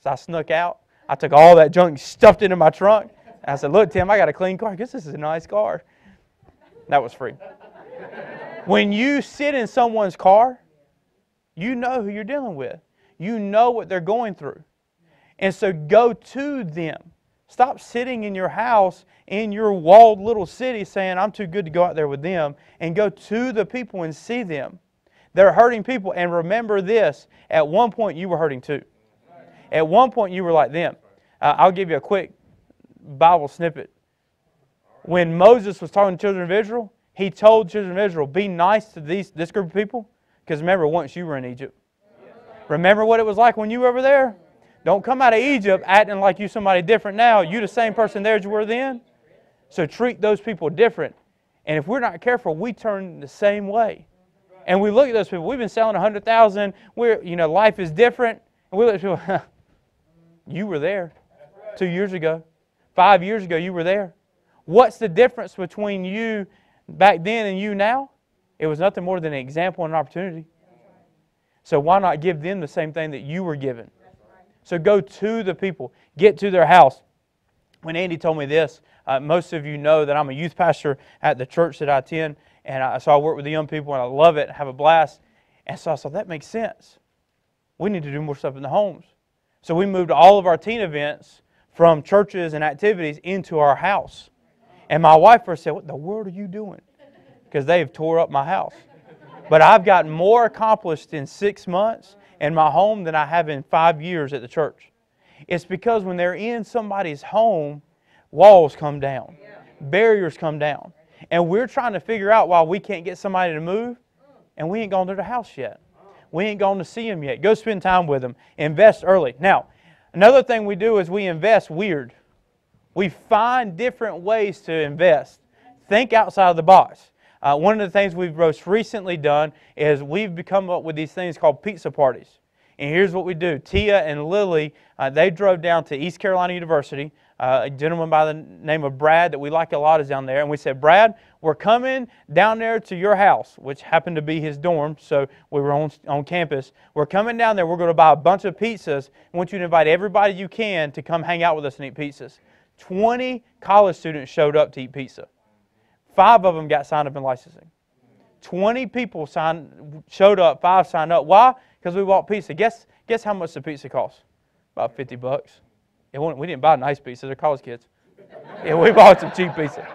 so I snuck out. I took all that junk, stuffed it in my trunk. And I said, look, Tim, I got a clean car. I guess this is a nice car. That was free. When you sit in someone's car, you know who you're dealing with. You know what they're going through. And so go to them. Stop sitting in your house in your walled little city saying, I'm too good to go out there with them. And go to the people and see them. They're hurting people. And remember this, at one point you were hurting too. At one point you were like them. I'll give you a quick Bible snippet. When Moses was talking to the children of Israel, he told the children of Israel, be nice to this group of people. Because remember, once you were in Egypt. Remember what it was like when you were over there? Don't come out of Egypt acting like you're somebody different now. You're the same person there as you were then. So treat those people different. And if we're not careful, we turn the same way. And we look at those people. We've been selling 100,000. Life is different. And we look at people, you were there 2 years ago. 5 years ago, you were there. What's the difference between you back then and you now? It was nothing more than an example and an opportunity. So why not give them the same thing that you were given? So go to the people. Get to their house. When Andy told me this, most of you know that I'm a youth pastor at the church that I attend. And so I work with the young people and I love it, have a blast. And so I thought, that makes sense. We need to do more stuff in the homes. So we moved all of our teen events from churches and activities into our house. And my wife first said, what in the world are you doing? Because they've tore up my house. But I've gotten more accomplished in 6 months in my home than I have in 5 years at the church. It's because when they're in somebody's home, walls come down. Barriers come down. And we're trying to figure out why we can't get somebody to move. and we ain't gone to their house yet. We ain't gone to see them yet. Go spend time with them. Invest early. Now, another thing we do is we invest weird. We find different ways to invest. Think outside of the box. One of the things we've most recently done is we've come up with these things called pizza parties. And here's what we do. Tia and Lily, they drove down to East Carolina University. A gentleman by the name of Brad that we like a lot is down there. And we said, Brad, we're coming down there to your house, which happened to be his dorm, so we were on campus. We're coming down there. We're going to buy a bunch of pizzas. I want you to invite everybody you can to come hang out with us and eat pizzas. 20 college students showed up to eat pizza. 5 of them got signed up in licensing. 20 people showed up, 5 signed up. Why? Because we bought pizza. Guess how much the pizza cost? About $50. We didn't buy nice pizza. They're college kids. Yeah, we bought some cheap pizza.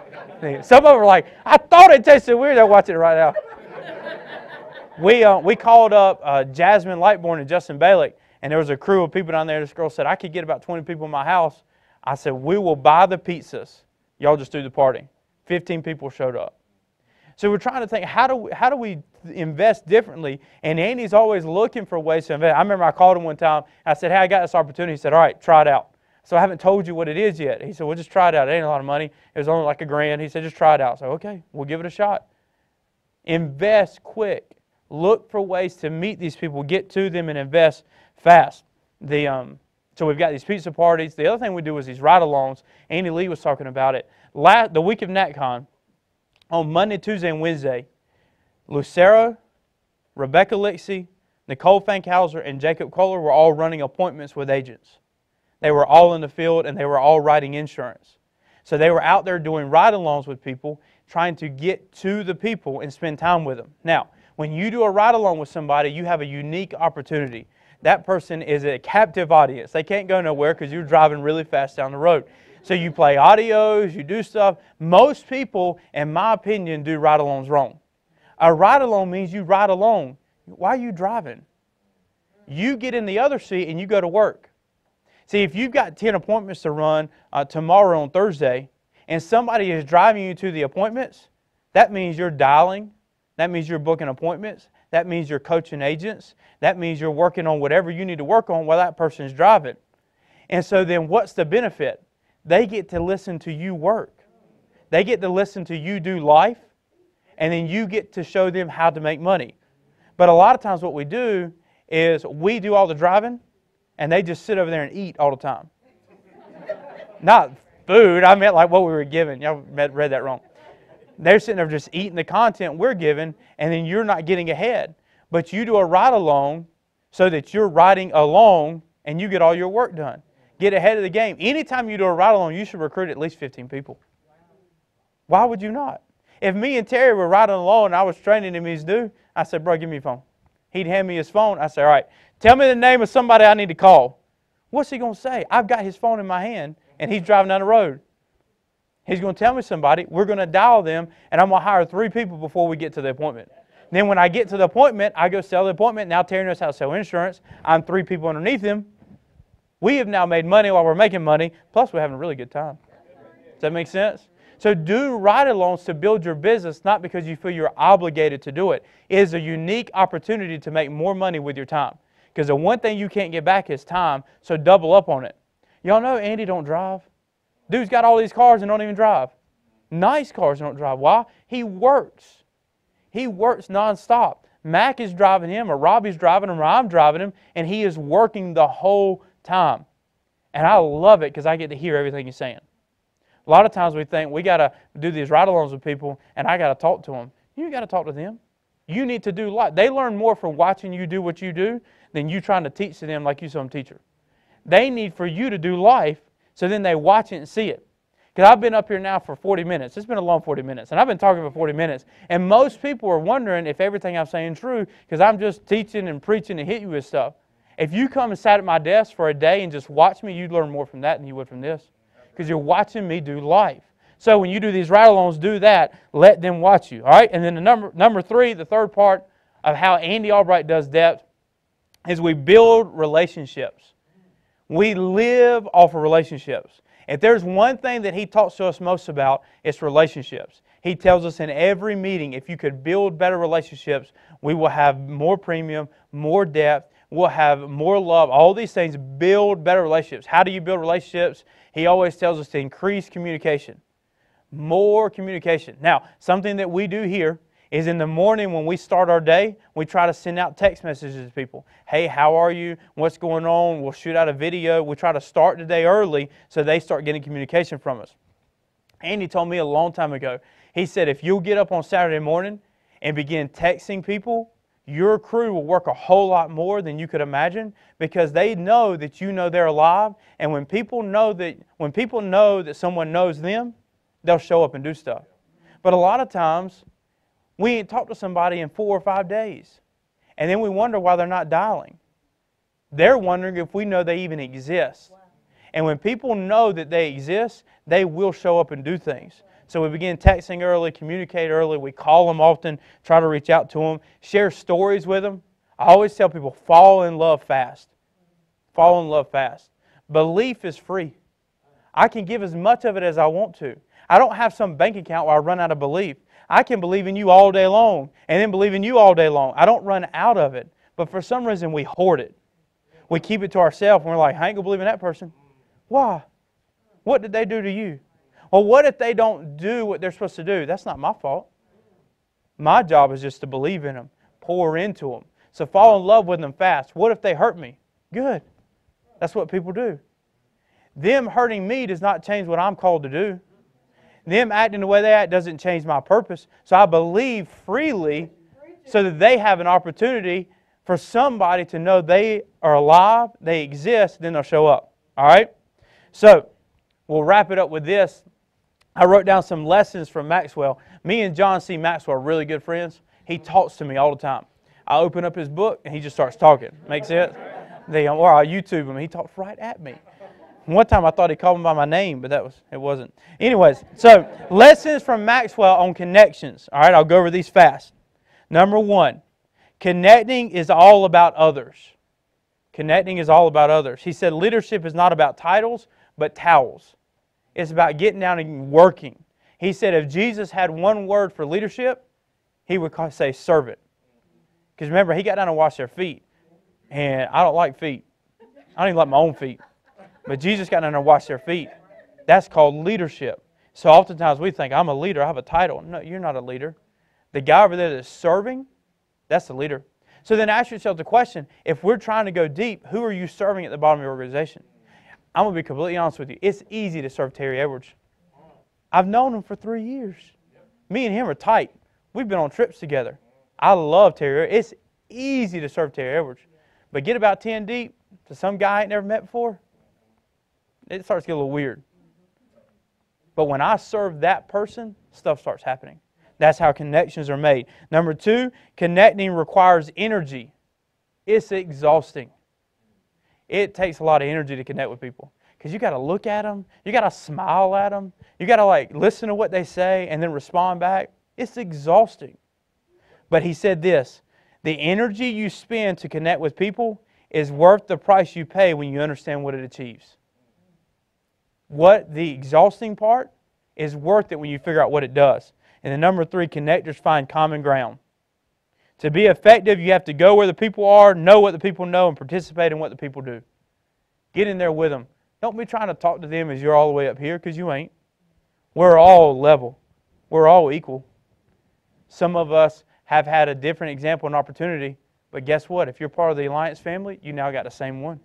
Some of them were like, I thought it tasted weird. They're watching it right now. We called up Jasmine Lightbourne and Justin Balick, and there was a crew of people down there. This girl said, I could get about 20 people in my house. I said, we will buy the pizzas. Y'all just do the party. 15 people showed up. So we're trying to think, how do we invest differently? And Andy's always looking for ways to invest. I remember I called him one time. I said, hey, I got this opportunity. He said, all right, try it out. So I haven't told you what it is yet. He said, well, just try it out. It ain't a lot of money. It was only like $1,000. He said, just try it out. So, okay, we'll give it a shot. Invest quick. Look for ways to meet these people, get to them, and invest fast. So we've got these pizza parties. The other thing we do is these ride-alongs. Andy Lee was talking about it. The week of NatCon, on Monday, Tuesday, and Wednesday, Lucera, Rebecca Lixie, Nicole Fankhauser, and Jacob Kohler were all running appointments with agents. They were all in the field, and they were all writing insurance. So they were out there doing ride-alongs with people, trying to get to the people and spend time with them. Now, when you do a ride-along with somebody, you have a unique opportunity. That person is a captive audience. They can't go nowhere because you're driving really fast down the road. So you play audios, you do stuff. Most people, in my opinion, do ride-alongs wrong. A ride-along means you ride along. Why are you driving? You get in the other seat and you go to work. See, if you've got 10 appointments to run tomorrow on Thursday, and somebody is driving you to the appointments, that means you're dialing. That means you're booking appointments. That means you're coaching agents. That means you're working on whatever you need to work on while that person's driving. And so then what's the benefit? They get to listen to you work. They get to listen to you do life, and then you get to show them how to make money. But a lot of times what we do is we do all the driving, and they just sit over there and eat all the time. Not food, I meant like what we were given. Y'all read that wrong. They're sitting there just eating the content we're given, and then you're not getting ahead. But you do a ride-along so that you're riding along and you get all your work done. Get ahead of the game. Anytime you do a ride-along, you should recruit at least 15 people. Why would you not? If me and Terry were riding along and I was training him as do, I said, bro, give me your phone. He'd hand me his phone. I said, all right, tell me the name of somebody I need to call. What's he going to say? I've got his phone in my hand, and he's driving down the road. He's going to tell me somebody. We're going to dial them, and I'm going to hire 3 people before we get to the appointment. Then when I get to the appointment, I go sell the appointment. Now Terry knows how to sell insurance. I'm 3 people underneath him. We have now made money while we're making money, plus we're having a really good time. Does that make sense? So do ride-alongs to build your business, not because you feel you're obligated to do it. It is a unique opportunity to make more money with your time. Because the one thing you can't get back is time, so double up on it. Y'all know Andy don't drive. Dude's got all these cars and don't even drive. Nice cars don't drive. Why? He works. He works nonstop. Mac is driving him, or Robbie's driving him, or I'm driving him, and he is working the whole time. And I love it because I get to hear everything he's saying. A lot of times we think we got to do these ride-alongs with people, and I got to talk to them. You got to talk to them. You need to do life. They learn more from watching you do what you do than you trying to teach to them like you're some teacher. They need for you to do life, so then they watch it and see it. Because I've been up here now for 40 minutes. It's been a long 40 minutes. And I've been talking for 40 minutes. And most people are wondering if everything I'm saying is true because I'm just teaching and preaching and hitting you with stuff. If you come and sat at my desk for a day and just watch me, you'd learn more from that than you would from this. Because you're watching me do life. So when you do these ride-alongs, do that. Let them watch you. All right? And then the number 3, the third part of how Andy Albright does depth is we build relationships. We live off of relationships. If there's one thing that he talks to us most about, it's relationships. He tells us in every meeting, if you could build better relationships, we will have more premium, more depth, we'll have more love. All these things build better relationships. How do you build relationships? He always tells us to increase communication. More communication. Now, something that we do here is in the morning when we start our day, we try to send out text messages to people. Hey, how are you? What's going on? We'll shoot out a video. We try to start the day early so they start getting communication from us. Andy told me a long time ago, he said, if you'll get up on Saturday morning and begin texting people, your crew will work a whole lot more than you could imagine because they know that you know they're alive. And when people know that someone knows them, they'll show up and do stuff. But a lot of times, we ain't talked to somebody in 4 or 5 days. And then we wonder why they're not dialing. They're wondering if we know they even exist. Wow. And when people know that they exist, they will show up and do things. So we begin texting early, communicate early. We call them often, try to reach out to them, share stories with them. I always tell people, fall in love fast. Fall in love fast. Belief is free. I can give as much of it as I want to. I don't have some bank account where I run out of belief. I can believe in you all day long and then believe in you all day long. I don't run out of it. But for some reason, we hoard it. We keep it to ourselves and we're like, I ain't going to believe in that person. Why? What did they do to you? Well, what if they don't do what they're supposed to do? That's not my fault. My job is just to believe in them, pour into them. So fall in love with them fast. What if they hurt me? Good. That's what people do. Them hurting me does not change what I'm called to do. Them acting the way they act doesn't change my purpose. So I believe freely so that they have an opportunity for somebody to know they are alive, they exist, then they'll show up. All right? So we'll wrap it up with this. I wrote down some lessons from Maxwell. Me and John C. Maxwell are really good friends. He talks to me all the time. I open up his book and he just starts talking. Make sense? Or I YouTube him. He talks right at me. One time I thought he called me by my name, but it wasn't. Anyways, so lessons from Maxwell on connections. All right, I'll go over these fast. Number 1, connecting is all about others. Connecting is all about others. He said leadership is not about titles, but towels. It's about getting down and working. He said if Jesus had one word for leadership, he would say servant. Because remember, he got down and washed their feet. And I don't like feet. I don't even like my own feet. But Jesus got down there and washed their feet. That's called leadership. So oftentimes we think, I'm a leader, I have a title. No, you're not a leader. The guy over there that's serving, that's the leader. So then ask yourself the question, if we're trying to go deep, who are you serving at the bottom of your organization? I'm going to be completely honest with you. It's easy to serve Terry Edwards. I've known him for 3 years. Me and him are tight. We've been on trips together. I love Terry. It's easy to serve Terry Edwards. But get about 10 deep to some guy I ain't never met before, it starts to get a little weird. But when I serve that person, stuff starts happening. That's how connections are made. Number 2, connecting requires energy. It's exhausting. It takes a lot of energy to connect with people. Because you got to look at them. You got to smile at them. You got to listen to what they say and then respond back. It's exhausting. But he said this, the energy you spend to connect with people is worth the price you pay when you understand what it achieves. What the exhausting part is worth it when you figure out what it does. And then number 3, connectors find common ground. To be effective, you have to go where the people are, know what the people know, and participate in what the people do. Get in there with them. Don't be trying to talk to them as you're all the way up here, because you ain't. We're all level. We're all equal. Some of us have had a different example and opportunity, but guess what? If you're part of the Alliance family, you now got the same one.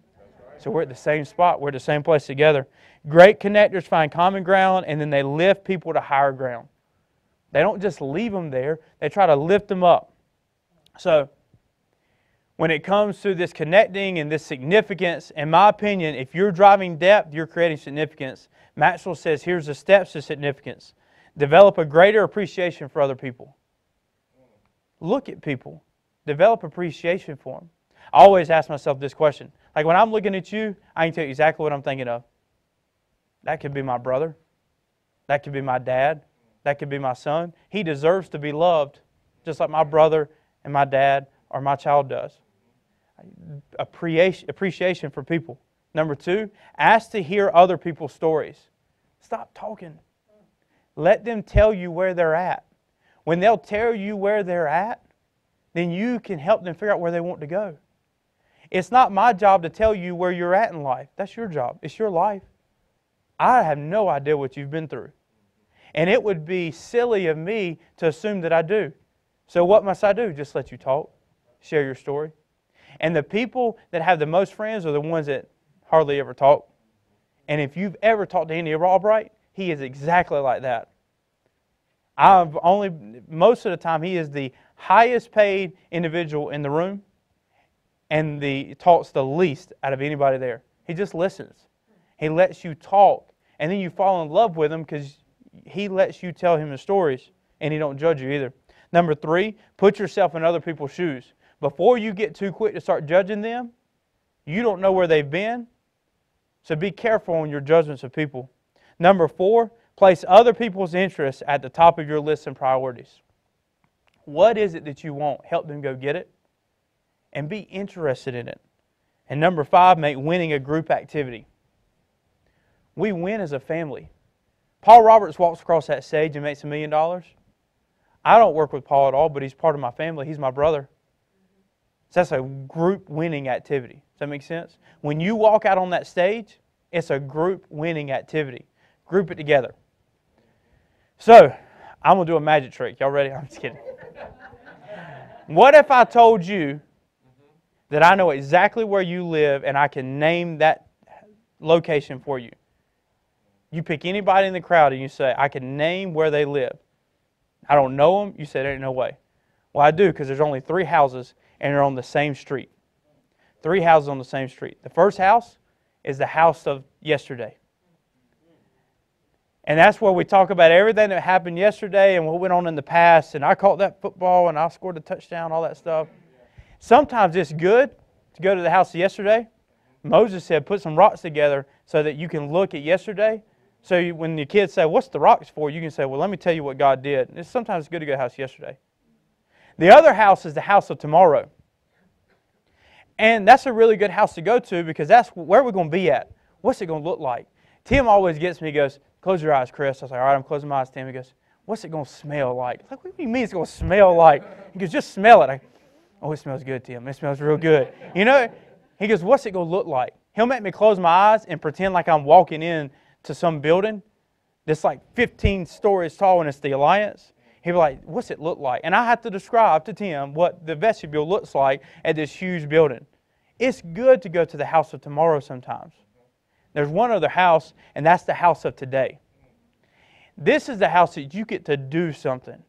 So we're at the same spot. We're at the same place together. Great connectors find common ground, and then they lift people to higher ground. They don't just leave them there. They try to lift them up. So when it comes to this connecting and this significance, in my opinion, if you're driving depth, you're creating significance. Maxwell says, here's the steps to significance. Develop a greater appreciation for other people. Look at people. Develop appreciation for them. I always ask myself this question. Like when I'm looking at you, I can tell you exactly what I'm thinking of. That could be my brother. That could be my dad. That could be my son. He deserves to be loved just like my brother and my dad or my child does. Appreciation for people. Number 2, ask to hear other people's stories. Stop talking. Let them tell you where they're at. When they'll tell you where they're at, then you can help them figure out where they want to go. It's not my job to tell you where you're at in life. That's your job. It's your life. I have no idea what you've been through. And it would be silly of me to assume that I do. So what must I do? Just let you talk, share your story. And the people that have the most friends are the ones that hardly ever talk. And if you've ever talked to Andy Albright, he is exactly like that. Most of the time, he is the highest paid individual in the room and talks the least out of anybody there. He just listens. He lets you talk, and then you fall in love with him because he lets you tell him the stories, and he don't judge you either. Number 3, put yourself in other people's shoes. Before you get too quick to start judging them, you don't know where they've been, so be careful on your judgments of people. Number 4, place other people's interests at the top of your list and priorities. What is it that you want? Help them go get it, and be interested in it. And number 5, make winning a group activity. We win as a family. Paul Roberts walks across that stage and makes $1 million. I don't work with Paul at all, but he's part of my family. He's my brother. So that's a group winning activity. Does that make sense? When you walk out on that stage, it's a group winning activity. Group it together. So, I'm going to do a magic trick. Y'all ready? I'm just kidding. What if I told you that I know exactly where you live and I can name that location for you? You pick anybody in the crowd and you say, I can name where they live. I don't know them. You say, there ain't no way. Well, I do, because there's only 3 houses and they're on the same street. 3 houses on the same street. The first house is the house of yesterday. And that's where we talk about everything that happened yesterday and what went on in the past. And I caught that football and I scored a touchdown, all that stuff. Sometimes it's good to go to the house of yesterday. Moses said, put some rocks together so that you can look at yesterday. So when the kids say, what's the rocks for? You can say, well, let me tell you what God did. And sometimes it's good to go to the house yesterday. The other house is the house of tomorrow. And that's a really good house to go to because that's where we're going to be at. What's it going to look like? Tim always gets me, he goes, close your eyes, Chris. I was like, all right, I'm closing my eyes, Tim. He goes, what's it going to smell like? I'm like, what do you mean it's going to smell like? He goes, just smell it. Oh, it smells good, Tim. It smells real good. You know, he goes, what's it going to look like? He'll make me close my eyes and pretend like I'm walking in to some building that's like 15 stories tall and it's the Alliance. He'll be like, what's it look like? And I have to describe to Tim what the vestibule looks like at this huge building. It's good to go to the house of tomorrow sometimes. There's one other house, and that's the house of today. This is the house that you get to do something.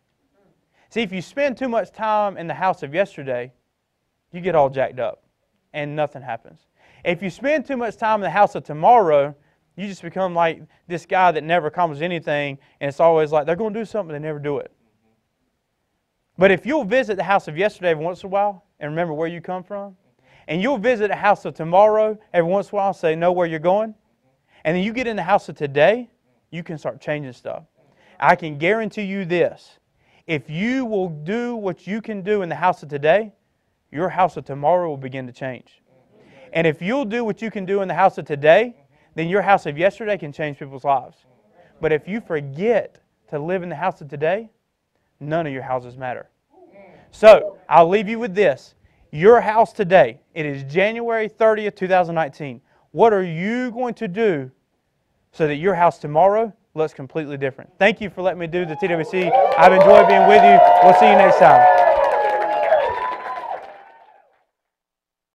See, if you spend too much time in the house of yesterday, you get all jacked up, and nothing happens. If you spend too much time in the house of tomorrow, you just become like this guy that never accomplishes anything, and it's always like they're going to do something, they never do it. But if you'll visit the house of yesterday every once in a while, and remember where you come from, and you'll visit the house of tomorrow every once in a while, say, know where you're going, and then you get in the house of today, you can start changing stuff. I can guarantee you this. If you will do what you can do in the house of today, your house of tomorrow will begin to change. And if you'll do what you can do in the house of today, then your house of yesterday can change people's lives. But if you forget to live in the house of today, none of your houses matter. So, I'll leave you with this. Your house today, it is January 30th, 2019. What are you going to do so that your house tomorrow looks completely different? Thank you for letting me do the TWC. I've enjoyed being with you. We'll see you next time.